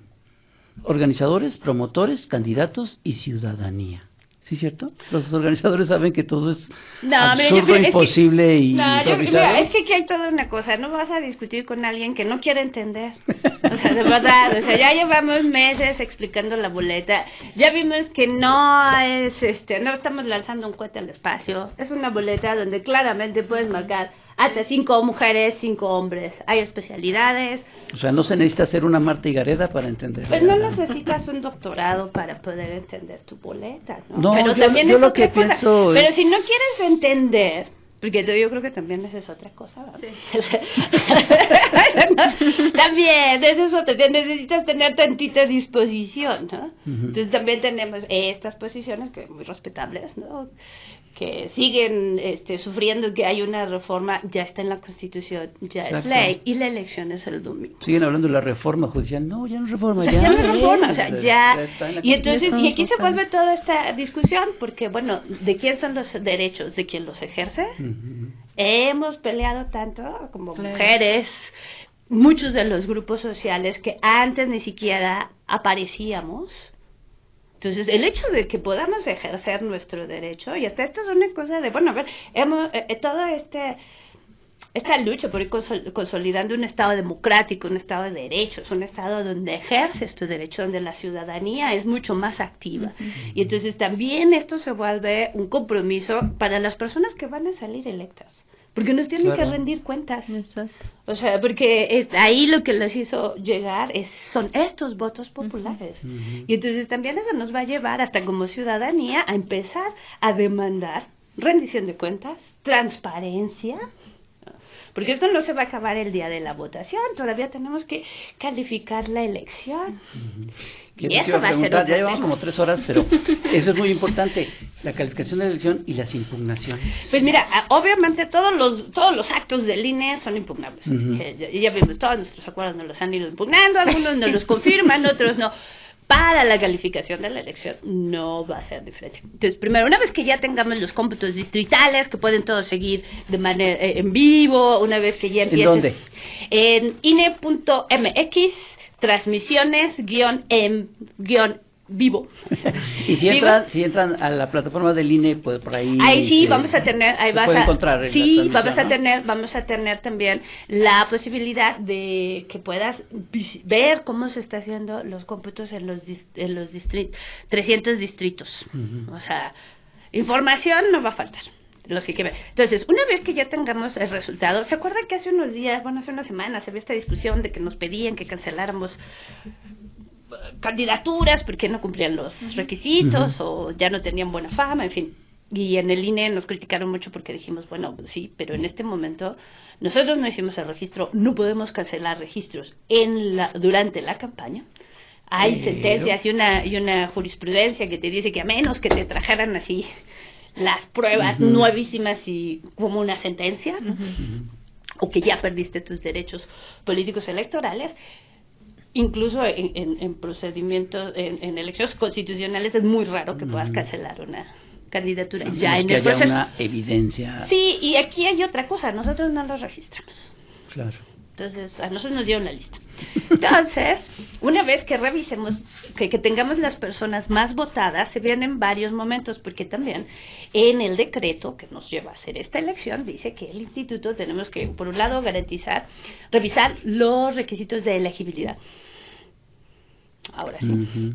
Organizadores, promotores, candidatos y ciudadanía. ¿Sí es cierto? Los organizadores saben que todo es absurdo, imposible y improvisado. Es que aquí hay toda una cosa. No vas a discutir con alguien que no quiere entender. O sea, de verdad. O sea, ya llevamos meses explicando la boleta. Ya vimos que no es, no estamos lanzando un cohete al espacio. Es una boleta donde claramente puedes marcar hasta 5 mujeres, 5 hombres. Hay especialidades. O sea, no se necesita ser una Marta Higareda para entender. Pues no necesitas un doctorado para poder entender tu boleta, ¿no? No, pero yo, también yo es lo otra que cosa. pienso Pero es... si no quieres entender, porque yo creo que también esa es otra cosa, ¿verdad? Sí. También, eso es otra. Necesitas tener tantita disposición, ¿no? Entonces también tenemos estas posiciones que muy respetables, ¿no? Que siguen sufriendo que hay una reforma, ya está en la Constitución, ya es ley, y la elección es el domingo. Siguen hablando de la reforma judicial, no, ya no es reforma, ya no es reforma, o sea, ya y entonces, y aquí se vuelve toda esta discusión, porque bueno, ¿de quién son los derechos? ¿De quién los ejerce? Hemos peleado tanto como mujeres, muchos de los grupos sociales que antes ni siquiera aparecíamos. Entonces, el hecho de que podamos ejercer nuestro derecho, y hasta esto es una cosa de, bueno, a ver, toda esta lucha por ir consolidando un Estado democrático, un Estado de derechos, un Estado donde ejerces tu derecho, donde la ciudadanía es mucho más activa. Y entonces también esto se vuelve un compromiso para las personas que van a salir electas. Porque nos tienen que rendir cuentas. Exacto. O sea, porque ahí lo que les hizo llegar son estos votos populares. Y entonces también eso nos va a llevar hasta como ciudadanía a empezar a demandar rendición de cuentas, transparencia. Porque esto no se va a acabar el día de la votación, todavía tenemos que calificar la elección. Y eso va a ser ya llevamos como 3 horas, pero eso es muy importante, la calificación de la elección y las impugnaciones. Pues mira, obviamente todos los actos del INE son impugnables. Ya vimos, todos nuestros acuerdos nos los han ido impugnando, algunos nos los confirman, otros no. Para la calificación de la elección no va a ser diferente. Entonces, primero, una vez que ya tengamos los cómputos distritales, que pueden todos seguir de manera en vivo, una vez que ya empiecen... ¿En dónde? En INE.mx, transmisiones, vivo. Y si entran a la plataforma del INE, pues por ahí... Ahí sí, vamos a tener... Ahí vas a encontrar vamos a tener también la posibilidad de que puedas ver cómo se está haciendo los cómputos en los 300 distritos. O sea, información no va a faltar. Los que ver. Entonces, una vez que ya tengamos el resultado, ¿se acuerdan que hace unos días, hace unas semanas, había esta discusión de que nos pedían que canceláramos candidaturas porque no cumplían los requisitos o ya no tenían buena fama, en fin? Y en el INE nos criticaron mucho porque dijimos, bueno, sí, pero en este momento nosotros no hicimos el registro, no podemos cancelar registros durante la campaña. Hay sentencias y una jurisprudencia que te dice que a menos que te trajeran así las pruebas nuevísimas y como una sentencia, ¿no? O que ya perdiste tus derechos políticos electorales, incluso en procedimientos, en elecciones constitucionales es muy raro que puedas cancelar una candidatura ya en el proceso. Una evidencia. Sí, y aquí hay otra cosa, nosotros no los registramos. Claro. Entonces, a nosotros nos dieron la lista. Entonces, una vez que revisemos, que tengamos las personas más votadas, se vienen varios momentos, porque también en el decreto que nos lleva a hacer esta elección, dice que el instituto tenemos que, por un lado, revisar los requisitos de elegibilidad. Ahora sí.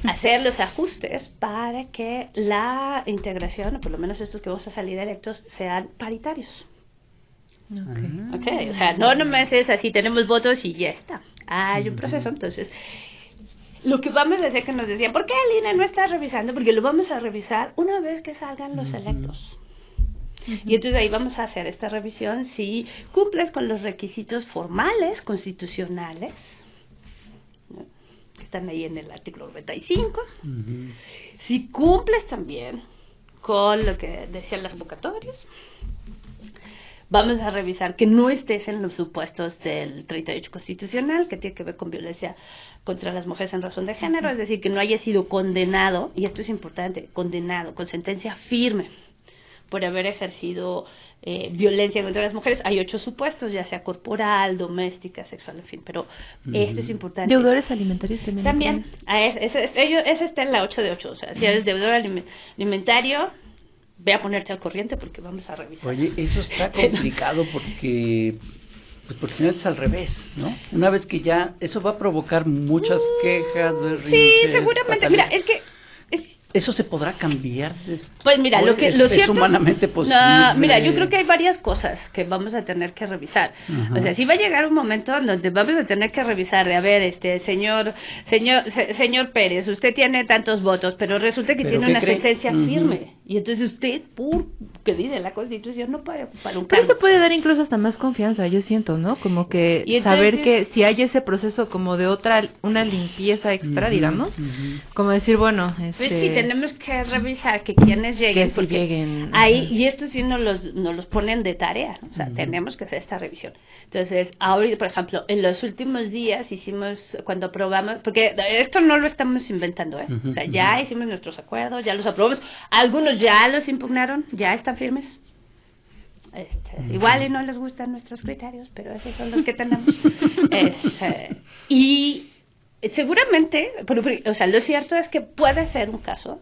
Hacer los ajustes para que la integración, o por lo menos estos que vamos a salir electos, sean paritarios. Okay, o sea, no nomás es así, tenemos votos y ya está. Hay un proceso, entonces lo que vamos a hacer, que nos decían, ¿por qué el INE no está revisando? Porque lo vamos a revisar una vez que salgan los electos. Y entonces ahí vamos a hacer esta revisión si cumples con los requisitos formales, constitucionales, ¿no? Que están ahí en el artículo 95. Si cumples también con lo que decían las convocatorias. Vamos a revisar que no estés en los supuestos del 38 constitucional, que tiene que ver con violencia contra las mujeres en razón de género, es decir, que no haya sido condenado, y esto es importante, condenado con sentencia firme por haber ejercido violencia contra las mujeres. Hay 8 supuestos, ya sea corporal, doméstica, sexual, en fin, pero esto es importante. ¿Deudores alimentarios también? También, ese está en la 8 de 8, o sea, si eres deudor alimentario, ve a ponerte al corriente porque vamos a revisar. Oye, eso está complicado porque al final es al revés, ¿no? Una vez que ya, eso va a provocar muchas quejas, berrinches. Sí, seguramente. Mira, es que ¿eso se podrá cambiar después? Pues mira, lo es cierto, humanamente posible. No, mira, yo creo que hay varias cosas que vamos a tener que revisar. O sea, sí va a llegar un momento en donde vamos a tener que revisar de, a ver, señor Pérez, usted tiene tantos votos, pero resulta que tiene una sentencia firme. Y entonces usted, por que dice la Constitución, no puede ocupar un cargo. Pero eso puede dar incluso hasta más confianza, yo siento, ¿no? Como que entonces, saber que si hay ese proceso como de una limpieza extra, digamos, como decir, bueno, pues sí, tenemos que revisar que quienes lleguen, que porque lleguen, ahí, y esto sí nos los ponen de tarea, ¿no? O sea, tenemos que hacer esta revisión. Entonces, ahorita, por ejemplo, en los últimos días hicimos, cuando aprobamos, porque esto no lo estamos inventando, o sea, ya hicimos nuestros acuerdos, ya los aprobamos, algunos ya los impugnaron, ya están firmes. Igual y no les gustan nuestros criterios, pero esos son los que tenemos. Y seguramente, o sea, lo cierto es que puede ser un caso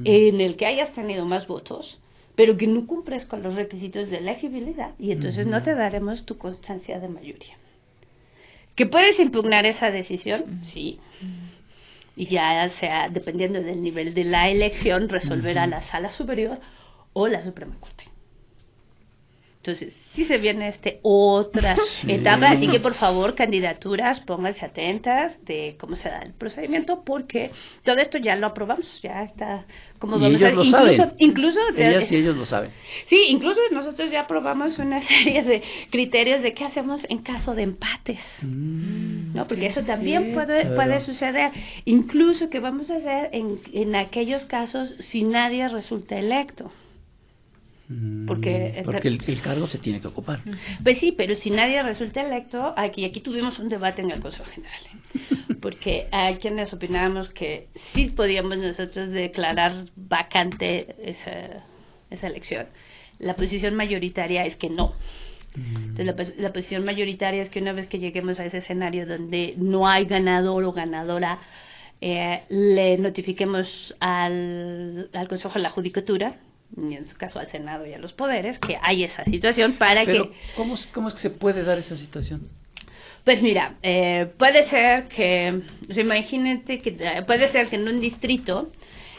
en el que hayas tenido más votos, pero que no cumples con los requisitos de elegibilidad, y entonces no te daremos tu constancia de mayoría. ¿Que puedes impugnar esa decisión? Sí. Y ya sea, dependiendo del nivel de la elección, resolverá la Sala Superior o la Suprema Corte. Entonces, sí se viene otra etapa, así que por favor, candidaturas, pónganse atentas de cómo se da el procedimiento, porque todo esto ya lo aprobamos, ya está como vamos a hacer. Incluso ellas y ellos lo saben. Sí, incluso nosotros ya aprobamos una serie de criterios de qué hacemos en caso de empates, ¿no? Porque eso también puede suceder, incluso que vamos a hacer en aquellos casos si nadie resulta electo. Porque el cargo se tiene que ocupar. Pues sí, pero si nadie resulta electo, aquí tuvimos un debate en el Consejo General, porque hay quienes opinábamos que sí podíamos nosotros declarar vacante esa elección. La posición mayoritaria es que no. Entonces la posición mayoritaria es que una vez que lleguemos a ese escenario donde no hay ganador o ganadora, le notifiquemos al Consejo de la Judicatura, y en su caso al Senado y a los poderes, que hay esa situación para Pero, ¿cómo es que se puede dar esa situación? Pues mira, puede ser que, o sea, imagínate que puede ser que en un distrito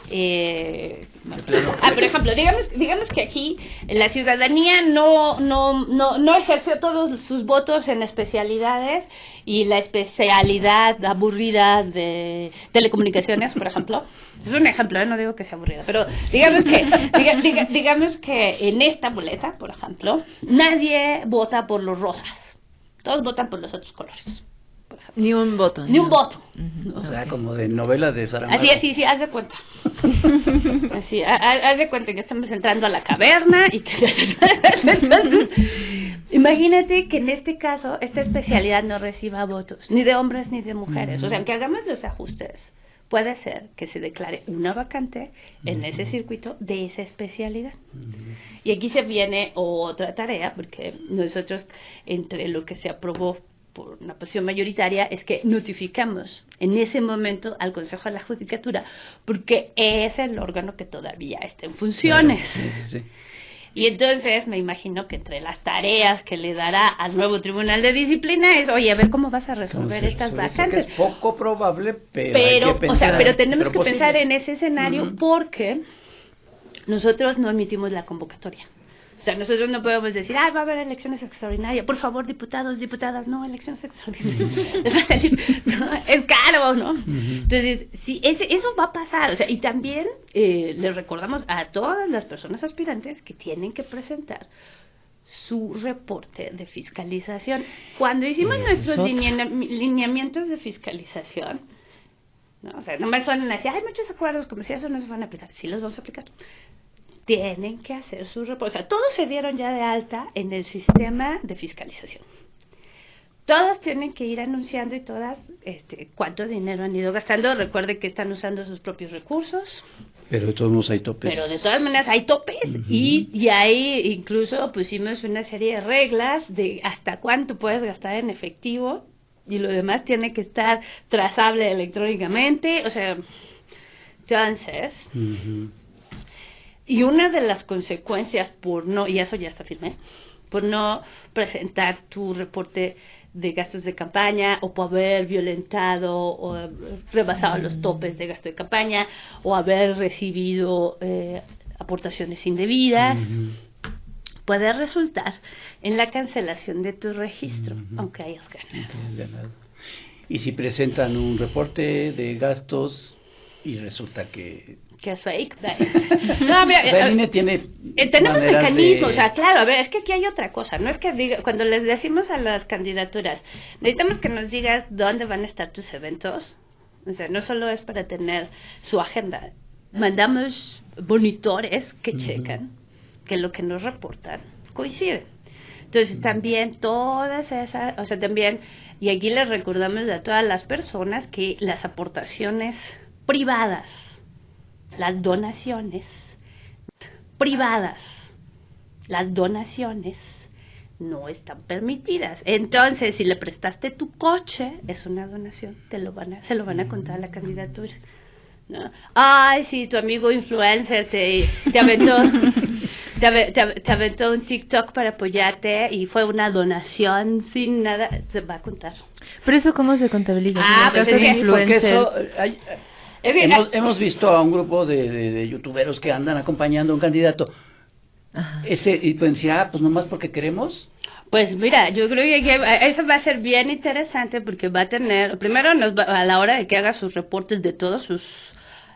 por ejemplo, digamos que aquí la ciudadanía no ejerció todos sus votos en especialidades, y la especialidad aburrida de telecomunicaciones, por ejemplo, es un ejemplo, no digo que sea aburrida, pero digamos que en esta boleta, por ejemplo, nadie vota por los rosas, todos votan por los otros colores. Ni un voto. Ni un voto. O sea, como de novela de Saramago. Así, haz de cuenta. Así, haz de cuenta que estamos entrando a la caverna y que... Entonces, imagínate que en este caso, esta especialidad no reciba votos, ni de hombres ni de mujeres. O sea, aunque hagamos los ajustes, puede ser que se declare una vacante en ese circuito de esa especialidad. Y aquí se viene otra tarea, porque nosotros, entre lo que se aprobó por una posición mayoritaria, es que notificamos en ese momento al Consejo de la Judicatura, porque es el órgano que todavía está en funciones. Claro, sí. Y entonces me imagino que entre las tareas que le dará al nuevo Tribunal de Disciplina es, oye, a ver cómo vas a resolver estas vacantes. Es poco probable, pero hay que pensar, pero tenemos que posible. pensar en ese escenario, porque nosotros no emitimos la convocatoria. O sea, nosotros no podemos decir, va a haber elecciones extraordinarias, por favor, diputados, diputadas, no, elecciones extraordinarias. No, es caro, ¿no? Entonces, sí, eso va a pasar. O sea, y también les recordamos a todas las personas aspirantes que tienen que presentar su reporte de fiscalización. Cuando hicimos nuestros lineamientos de fiscalización, ¿no? O sea, no me suenan así, hay muchos acuerdos como si eso no se van a aplicar. Sí los vamos a aplicar. Tienen que hacer su reporte. O sea, todos se dieron ya de alta en el sistema de fiscalización. Todos tienen que ir anunciando, y todas cuánto dinero han ido gastando. Recuerden que están usando sus propios recursos. Pero de todos modos hay topes. Pero de todas maneras hay topes. Y ahí incluso pusimos una serie de reglas de hasta cuánto puedes gastar en efectivo. Y lo demás tiene que estar trazable electrónicamente. O sea, entonces... Y una de las consecuencias y eso ya está firme, por no presentar tu reporte de gastos de campaña, o por haber violentado o rebasado los topes de gasto de campaña, o haber recibido aportaciones indebidas, puede resultar en la cancelación de tu registro, aunque hayas ganado. Y si presentan un reporte de gastos y resulta que es fake. No, mira, o sea, el INE tiene tenemos mecanismos, o sea, claro, a ver, es que aquí hay otra cosa, no es que cuando les decimos a las candidaturas, necesitamos que nos digas dónde van a estar tus eventos, o sea, no solo es para tener su agenda, mandamos monitores que checan que lo que nos reportan coincide. Entonces también todas esas, o sea, también, y aquí les recordamos a todas las personas que las aportaciones privadas, las donaciones privadas, las donaciones no están permitidas. Entonces, si le prestaste tu coche, es una donación, se lo van a contar a la candidatura, ¿no? Ay, sí, tu amigo influencer te aventó un TikTok para apoyarte y fue una donación sin nada, se va a contar. ¿Pero eso cómo se contabiliza? Pues es que, porque eso hemos visto a un grupo de youtuberos que andan acompañando a un candidato. Y pueden decir, pues nomás porque queremos. Pues mira, yo creo que eso va a ser bien interesante, porque va a tener, primero a la hora de que haga sus reportes de todos sus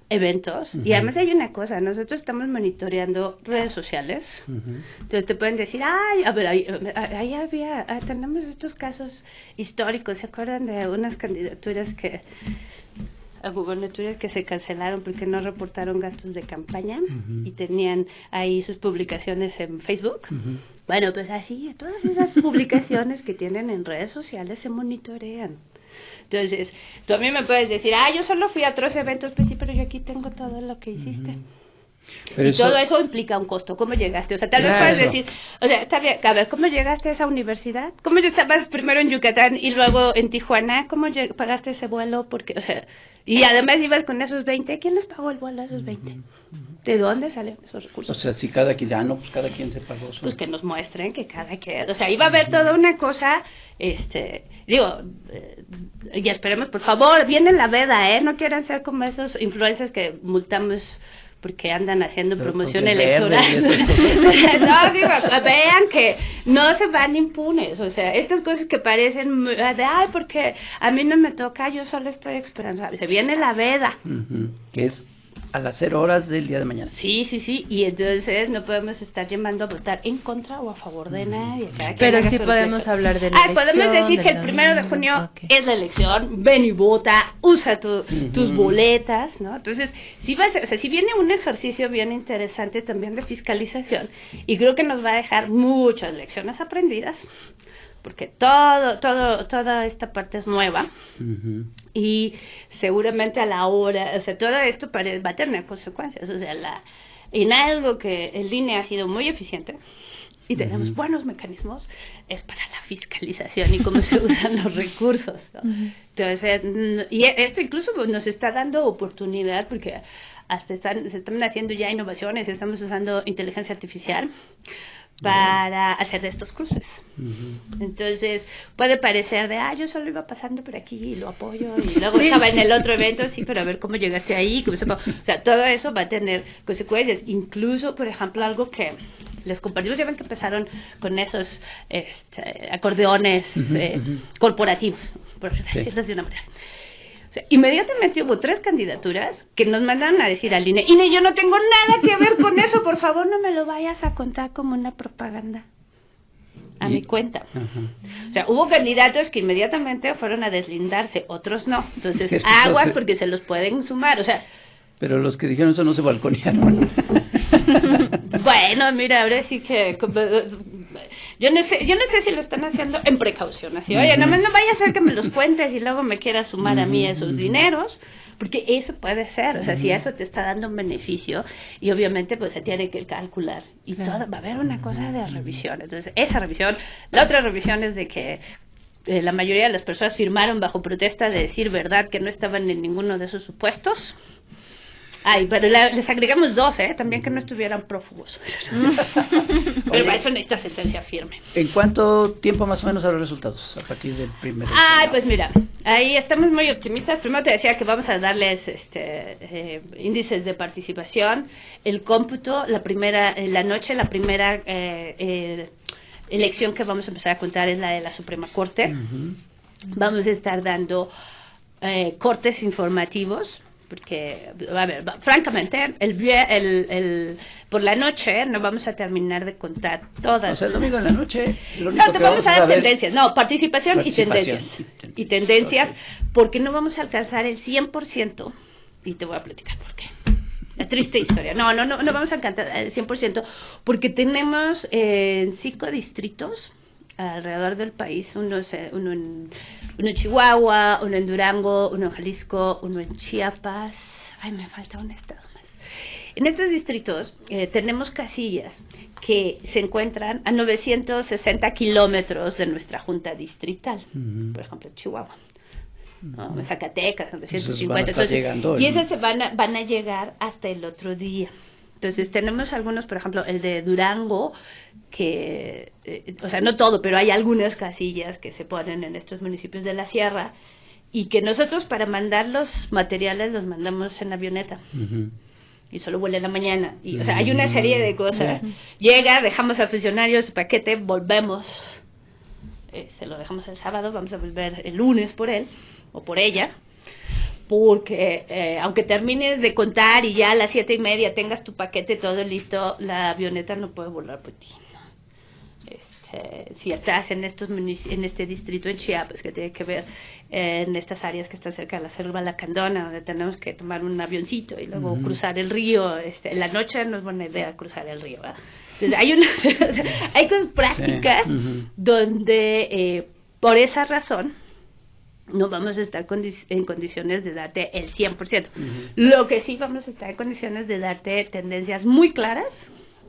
eventos, y además hay una cosa, nosotros estamos monitoreando redes sociales, entonces te pueden decir, ahí había, tenemos estos casos históricos, ¿se acuerdan de unas candidaturas a gubernaturas que se cancelaron porque no reportaron gastos de campaña y tenían ahí sus publicaciones en Facebook? Bueno, pues así, todas esas publicaciones que tienen en redes sociales se monitorean. Entonces, tú a mí me puedes decir, yo solo fui a 3 eventos, pues sí, pero yo aquí tengo todo lo que hiciste. Pero y todo eso implica un costo. ¿Cómo llegaste? O sea, tal vez puedes decir, o sea, está bien, a ver, ¿cómo llegaste a esa universidad? ¿Cómo estabas primero en Yucatán y luego en Tijuana? ¿Cómo pagaste ese vuelo? Porque, o sea, y además ibas con esos 20. ¿Quién les pagó el vuelo a esos 20? ¿De dónde salen esos recursos? O sea, si cada quien, pues cada quien se pagó su... Pues que nos muestren que cada quien, o sea, iba a haber toda una cosa, digo, y esperemos, por favor, viene la veda, no quieran ser como esos influencers que multamos porque andan haciendo promoción electoral. No, digo, vean que no se van impunes, o sea, estas cosas que parecen de, ay, porque a mí no me toca, yo solo estoy esperando, se viene la veda. Que es a las 0 horas del día de mañana. Sí, y entonces no podemos estar llamando a votar en contra o a favor de nadie. Pero sí podemos hablar de la elección. Podemos decir que el 1 de junio es la elección, ven y vota, usa tus boletas, ¿no? Entonces, si viene un ejercicio bien interesante también de fiscalización, y creo que nos va a dejar muchas lecciones aprendidas, porque toda esta parte es nueva, y seguramente a la hora, o sea, todo esto va a tener consecuencias, o sea, en algo que el INE ha sido muy eficiente, y tenemos buenos mecanismos, es para la fiscalización y cómo se usan los recursos, ¿no? Entonces, y esto incluso nos está dando oportunidad, porque hasta se están haciendo ya innovaciones, estamos usando inteligencia artificial para hacer de estos cruces. Entonces, puede parecer de, yo solo iba pasando por aquí y lo apoyo, y luego estaba en el otro evento, sí, pero a ver cómo llegaste ahí, o sea, todo eso va a tener consecuencias. Incluso, por ejemplo, algo que les compartimos, ya ven que empezaron con esos acordeones corporativos, por decirlos de una manera. O sea, inmediatamente hubo 3 candidaturas que nos mandaron a decir al INE, yo no tengo nada que ver con eso, por favor no me lo vayas a contar como una propaganda a mi cuenta. O sea, hubo candidatos que inmediatamente fueron a deslindarse, otros no. Entonces, aguas porque se los pueden sumar, o sea... Pero los que dijeron eso no se balconearon. Bueno, mira, ahora sí que... Yo no sé si lo están haciendo en precaución, así, oye, no vaya a ser que me los cuentes y luego me quieras sumar a mí esos dineros, porque eso puede ser, o sea, si eso te está dando un beneficio, y obviamente pues se tiene que calcular, y todo, va a haber una cosa de revisión. Entonces, esa revisión, la otra revisión es de que la mayoría de las personas firmaron bajo protesta de decir verdad que no estaban en ninguno de esos supuestos. Pero les agregamos 2, también que no estuvieran prófugos. Pero para eso necesita sentencia firme. ¿En cuánto tiempo más o menos habrá resultados a partir del primer? Pues mira, ahí estamos muy optimistas. Primero te decía que vamos a darles índices de participación, el cómputo, la primera elección que vamos a empezar a contar es la de la Suprema Corte. Vamos a estar dando cortes informativos, porque, a ver, francamente, por la noche no vamos a terminar de contar todas. O sea, el domingo en la noche. No, te vamos a dar tendencias. No, participación y tendencias. Y tendencias, porque no vamos a alcanzar el 100%, y te voy a platicar por qué. La triste historia. No vamos a alcanzar el 100%, porque tenemos 5 distritos alrededor del país, uno en Chihuahua, uno en Durango, uno en Jalisco, uno en Chiapas, me falta un estado más. En estos distritos tenemos casillas que se encuentran a 960 kilómetros de nuestra junta distrital, por ejemplo en Chihuahua, en Zacatecas, 950, y esos van a llegar hasta el otro día. Entonces tenemos algunos, por ejemplo, el de Durango, que, o sea, no todo, pero hay algunas casillas que se ponen en estos municipios de la sierra, y que nosotros para mandar los materiales los mandamos en avioneta. Y solo vuela en la mañana. Y, o sea, hay una serie de cosas. Llega, dejamos al funcionario su paquete, volvemos. Se lo dejamos el sábado, vamos a volver el lunes por él o por ella. Porque aunque termines de contar y ya a las 7:30 tengas tu paquete todo listo, la avioneta no puede volar por ti. Si estás en este distrito en Chiapas, que tiene que ver en estas áreas que están cerca de la selva Lacandona, donde tenemos que tomar un avioncito y luego cruzar el río, en la noche no es buena idea cruzar el río, ¿verdad? Entonces hay cosas prácticas donde por esa razón no vamos a estar en condiciones de darte el 100%. Lo que sí vamos a estar en condiciones de darte tendencias muy claras,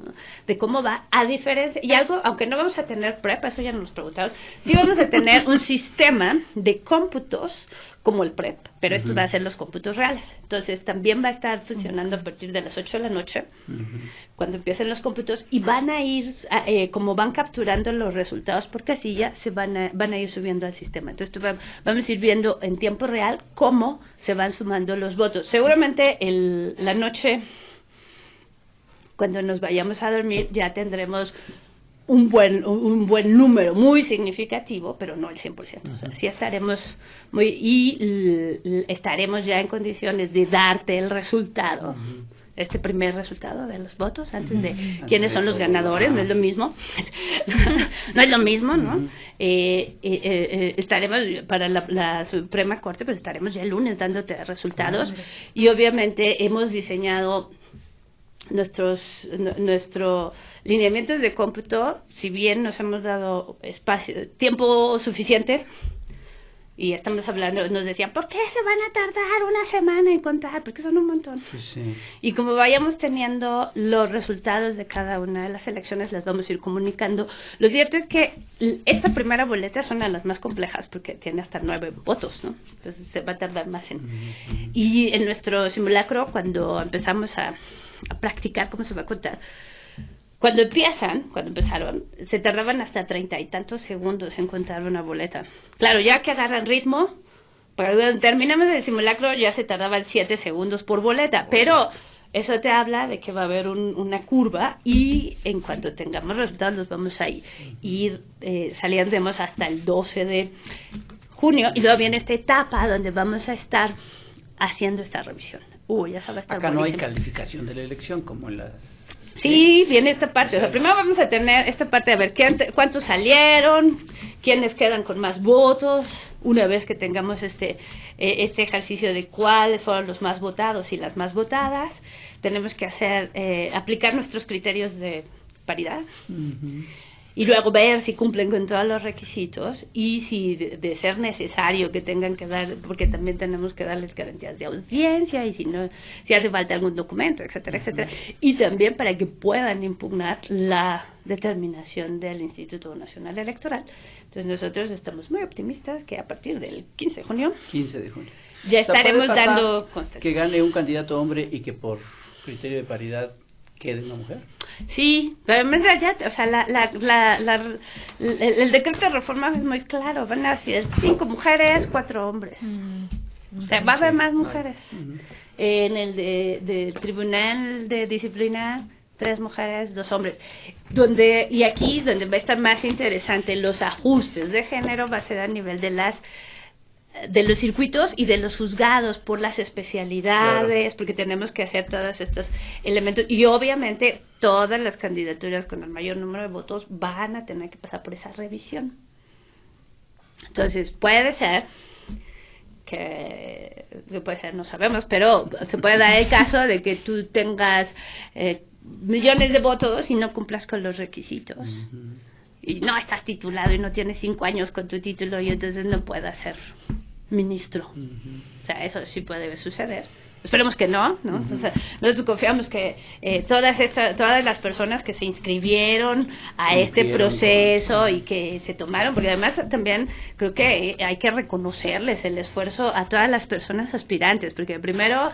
¿no?, de cómo va, a diferencia, y algo, aunque no vamos a tener PREP, eso ya nos preguntaron, sí vamos a tener un sistema de cómputos como el PREP, pero esto va a ser los cómputos reales. Entonces también va a estar funcionando a partir de las 8 de la noche, cuando empiecen los cómputos, y van a ir, como van capturando los resultados por casilla, se van a ir subiendo al sistema. Entonces vamos a ir viendo en tiempo real cómo se van sumando los votos. Seguramente la noche, cuando nos vayamos a dormir, ya tendremos un buen número, muy significativo, pero no el 100%. O sea, sí estaremos estaremos ya en condiciones de darte el resultado, este primer resultado de los votos, antes de quiénes son los ganadores. No es lo mismo, no es lo mismo, ¿no? Estaremos, para la Suprema Corte, pues estaremos ya el lunes dándote resultados, y obviamente hemos diseñado nuestros lineamientos de cómputo, si bien nos hemos dado tiempo suficiente, y estamos hablando, nos decían, ¿por qué se van a tardar una semana en contar? Porque son un montón. Sí. Y como vayamos teniendo los resultados de cada una de las elecciones, las vamos a ir comunicando. Lo cierto es que esta primera boleta es una de las más complejas, porque tiene hasta 9 votos, ¿no? Entonces se va a tardar más Y en nuestro simulacro, cuando empezamos a practicar cómo se va a contar, cuando empezaron, se tardaban hasta 30 y tantos segundos en contar una boleta. Claro, ya que agarran ritmo, cuando terminamos el simulacro ya se tardaban 7 segundos por boleta, pero eso te habla de que va a haber una curva, y en cuanto tengamos resultados los vamos a ir saliéndemos hasta el 12 de junio, y luego viene esta etapa donde vamos a estar haciendo esta revisión. Ya se va a estar Acá buenísimo. no hay calificación de la elección como en las... Sí, viene esta parte. O sea, primero vamos a tener esta parte de ver cuántos salieron, quiénes quedan con más votos. Una vez que tengamos este ejercicio de cuáles fueron los más votados y las más votadas, tenemos que aplicar nuestros criterios de paridad. Y luego ver si cumplen con todos los requisitos, y si de ser necesario que tengan que dar, porque también tenemos que darles garantías de audiencia, y si hace falta algún documento, etcétera, etcétera. Y también para que puedan impugnar la determinación del Instituto Nacional Electoral. Entonces nosotros estamos muy optimistas que a partir del 15 de junio ya estaremos dando constancia. Que gane un candidato hombre y que por criterio de paridad quede una mujer. Sí, pero además ya, o sea, el decreto de reforma es muy claro, van a ser 5 mujeres, 4 hombres. O sea, va a haber más mujeres. En el del Tribunal de Disciplina, 3 mujeres, 2 hombres. Y aquí donde va a estar más interesante, los ajustes de género va a ser a nivel de los circuitos y de los juzgados, por las especialidades, claro, porque tenemos que hacer todos estos elementos, y obviamente todas las candidaturas con el mayor número de votos van a tener que pasar por esa revisión. Entonces puede ser que puede ser, no sabemos, pero se puede dar el caso de que tú tengas millones de votos y no cumplas con los requisitos. Y no estás titulado y no tienes 5 años con tu título, y entonces no puedas ser ministro. O sea, eso sí puede suceder. Esperemos que no, ¿no? Entonces, nosotros confiamos que todas las personas que se inscribieron a este proceso y que se tomaron, porque además también creo que hay que reconocerles el esfuerzo a todas las personas aspirantes, porque primero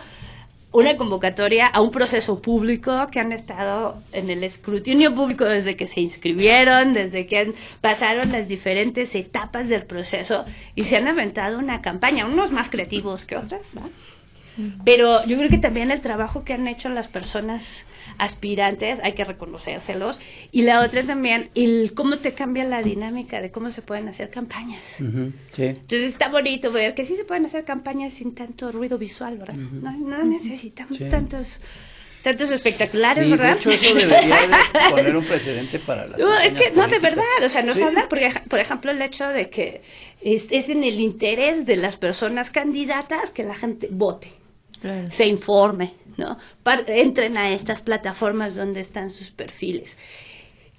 una convocatoria a un proceso público, que han estado en el escrutinio público desde que se inscribieron, desde que pasaron las diferentes etapas del proceso, y se han aventado una campaña, unos más creativos que otros, ¿no? Pero yo creo que también el trabajo que han hecho las personas aspirantes hay que reconocérselos, y la otra también, cómo te cambia la dinámica de cómo se pueden hacer campañas. Sí. Entonces está bonito ver que sí se pueden hacer campañas sin tanto ruido visual, ¿verdad? No necesitamos tantos espectaculares, sí, ¿verdad? De hecho, eso debería de poner un precedente para las es que no, de políticas. verdad, o sea, nos habla, por ejemplo, el hecho de que es en el interés de las personas candidatas que la gente vote. Claro. Se informe, ¿no? Entren a estas plataformas donde están sus perfiles,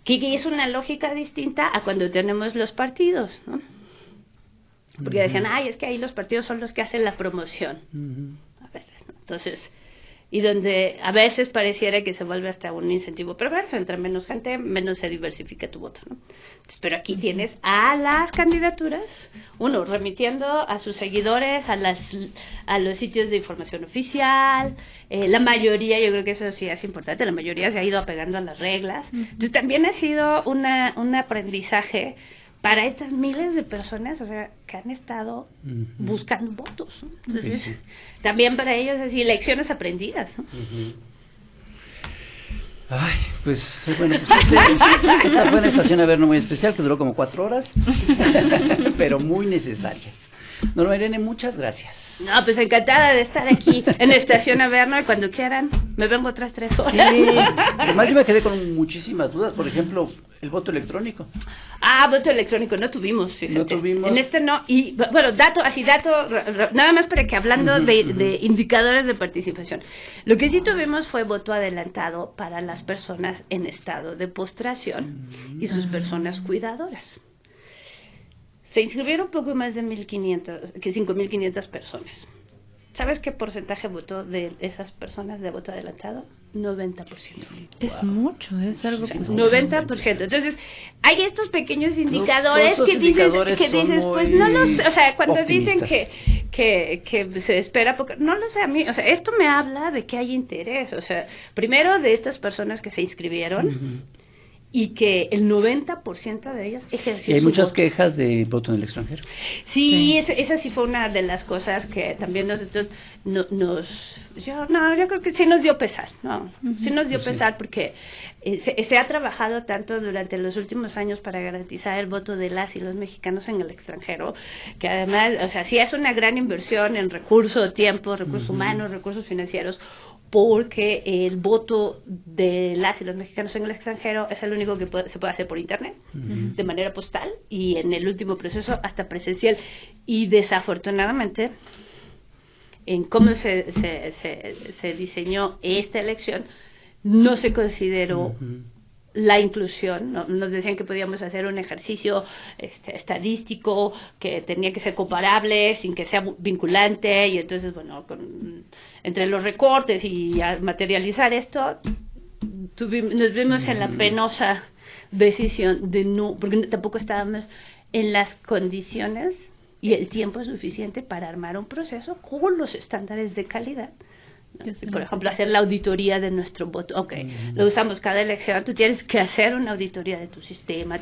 que es una lógica distinta a cuando tenemos los partidos, ¿no? porque decían, ay, es que ahí los partidos son los que hacen la promoción, a veces, ¿no? Entonces, y donde a veces pareciera que se vuelve hasta un incentivo perverso, entre menos gente, menos se diversifica tu voto, ¿no? Entonces, pero aquí tienes a las candidaturas, uno, remitiendo a sus seguidores a los sitios de información oficial, la mayoría, yo creo que eso sí es importante, la mayoría se ha ido apegando a las reglas, entonces también ha sido un aprendizaje para estas miles de personas, o sea, que han estado buscando votos, ¿no? Entonces, también para ellos así lecciones aprendidas, ¿no? Ay, pues bueno, esta fue una estación Averno muy especial que duró como 4 horas, pero muy necesarias. Norma Irene, muchas gracias. No, pues encantada de estar aquí en Estación Averno y cuando quieran me vengo otras 3 horas. Sí, además yo me quedé con muchísimas dudas, por ejemplo, el voto electrónico. Voto electrónico no tuvimos, fíjate. No tuvimos. En este no, y bueno, dato, nada más para que hablando de indicadores de participación. Lo que sí tuvimos fue voto adelantado para las personas en estado de postración y sus personas cuidadoras. Se inscribieron poco más de 5.500 personas. ¿Sabes qué porcentaje votó de esas personas de voto adelantado? 90%. Es mucho, es algo que 90%. Entonces, hay estos pequeños indicadores que dices, pues no lo sé, o sea, cuando optimistas. dicen que se espera poco, no lo sé a mí, o sea, esto me habla de que hay interés, o sea, primero de estas personas que se inscribieron, y que el 90% de ellos ejerció. Y hay su muchas voto. quejas de voto en el extranjero. Sí. Esa sí fue una de las cosas que también nosotros yo creo que sí nos dio pesar, sí nos dio pesar porque se ha trabajado tanto durante los últimos años para garantizar el voto de las y los mexicanos en el extranjero, que además, o sea, sí es una gran inversión en recursos, tiempo, recursos humanos, recursos financieros, porque el voto de las y los mexicanos en el extranjero es el único que se puede hacer por internet, de manera postal, y en el último proceso hasta presencial. Y desafortunadamente, en cómo se diseñó esta elección, no se consideró la inclusión, ¿no? Nos decían que podíamos hacer un ejercicio estadístico que tenía que ser comparable sin que sea vinculante, y entonces bueno, entre los recortes y materializar esto nos vimos en la penosa decisión de no, porque tampoco estábamos en las condiciones y el tiempo suficiente para armar un proceso con los estándares de calidad. Por ejemplo, hacer la auditoría de nuestro voto. Lo usamos cada elección, tú tienes que hacer una auditoría de tu sistema.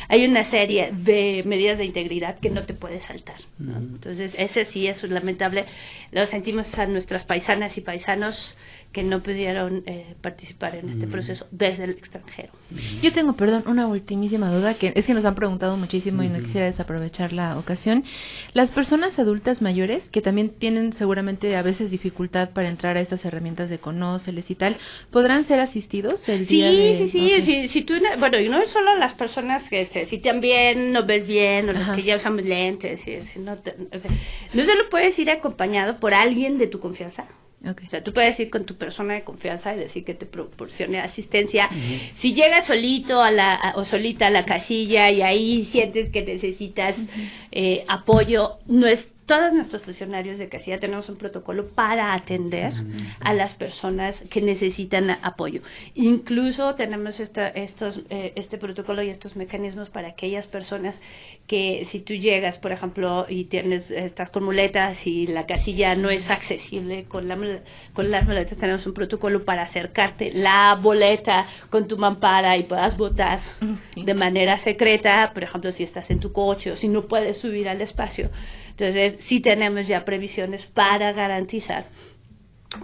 Hay una serie de medidas de integridad que no te puedes saltar, ¿no? Entonces, ese sí es lamentable. Lo sentimos a nuestras paisanas y paisanos que no pudieron participar en este proceso desde el extranjero. Yo tengo, una ultimísima duda, que es que nos han preguntado muchísimo y no quisiera desaprovechar la ocasión. Las personas adultas mayores, que también tienen seguramente a veces dificultad para entrar a estas herramientas de Conóceles y tal, ¿podrán ser asistidos el día de...? Sí. Si tú, bueno, y no es solo las personas que si también no ves bien, o los que ya usamos lentes, si no solo puedes ir acompañado por alguien de tu confianza. O sea, tú puedes ir con tu persona de confianza y decir que te proporcione asistencia. Si llegas solito o solita a la casilla y ahí sientes que necesitas apoyo, todos nuestros funcionarios de casilla tenemos un protocolo para atender a las personas que necesitan apoyo. Incluso tenemos este protocolo y estos mecanismos para aquellas personas que si tú llegas, por ejemplo, y estás con muletas y la casilla no es accesible con las muletas, tenemos un protocolo para acercarte la boleta con tu mampara y puedas votar de manera secreta, por ejemplo, si estás en tu coche o si no puedes subir al espacio. Entonces, sí tenemos ya previsiones para garantizar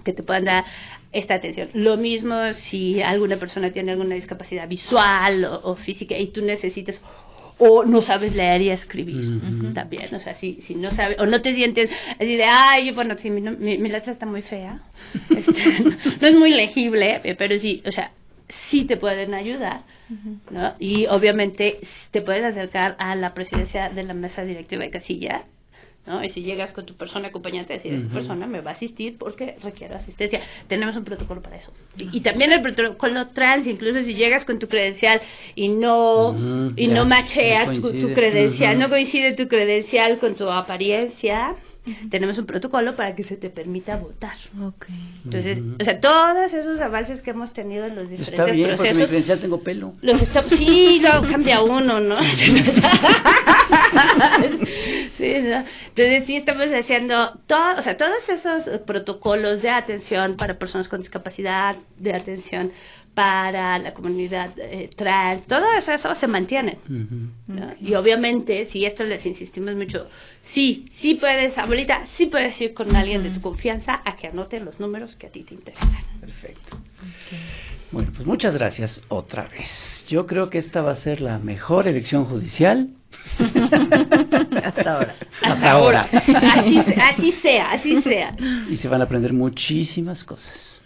que te puedan dar esta atención. Lo mismo si alguna persona tiene alguna discapacidad visual o física y tú necesitas o no sabes leer y escribir también, o sea, si no sabes o no te sientes así de, bueno, sí, mi letra está muy fea, no es muy legible, pero sí, o sea, sí te pueden ayudar, ¿no? Y obviamente te puedes acercar a la presidencia de la mesa directiva de casilla ¿no? Y si llegas con tu persona acompañante, decir, esa persona me va a asistir porque requiere asistencia. Tenemos un protocolo para eso. Y también el protocolo trans, incluso si llegas con tu credencial y no macheas tu credencial, no coincide tu credencial con tu apariencia, tenemos un protocolo para que se te permita votar. Okay. Entonces, o sea, todos esos avances que hemos tenido en los diferentes está bien, procesos. Porque mi credencial tengo pelo. Sí, luego cambia uno, ¿no? Sí, ¿no? Entonces sí estamos haciendo todos esos protocolos de atención para personas con discapacidad, de atención para la comunidad trans, todo eso se mantiene, ¿no? Y obviamente, si esto les insistimos mucho, sí puedes, abuelita, sí puedes ir con alguien de tu confianza a que anote los números que a ti te interesan. Perfecto. Bueno, pues muchas gracias otra vez. Yo creo que esta va a ser la mejor elección judicial hasta ahora. Así sea. Y se van a aprender muchísimas cosas.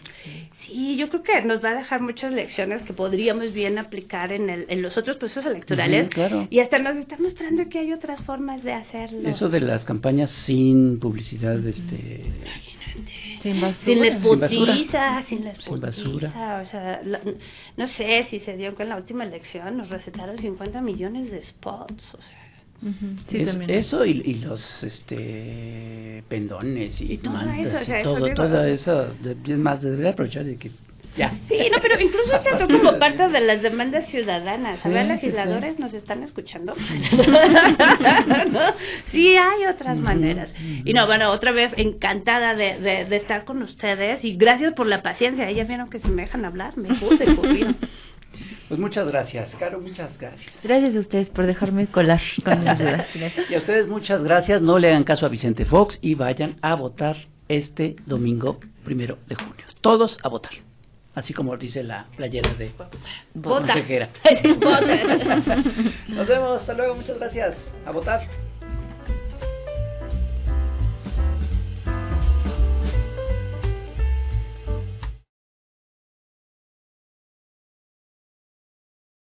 Sí, yo creo que nos va a dejar muchas lecciones que podríamos bien aplicar en los otros procesos electorales. Claro. Y hasta nos está mostrando que hay otras formas de hacerlo. Eso de las campañas sin publicidad, sin basura. O sea, no sé si se dio que en la última elección nos recetaron 50 millones de spots, o sea. Sí, eso y los pendones y todo mantas eso, o sea, toda esa, es más, debería aprovechar de que ya. Sí, no, pero incluso estas son como parte de las demandas ciudadanas. A ver, legisladores, ¿nos están escuchando? ¿No? Sí, hay otras maneras. Y no, bueno, otra vez encantada de estar con ustedes y gracias por la paciencia. Ya vieron que si me dejan hablar, me puse corrido. Pues muchas gracias, Caro, muchas gracias. Gracias a ustedes por dejarme colar con mis dudas. Y a ustedes muchas gracias, no le hagan caso a Vicente Fox y vayan a votar este domingo 1 de junio. Todos a votar, así como dice la playera de Vota. consejera. Vota. Nos vemos, hasta luego, muchas gracias, a votar.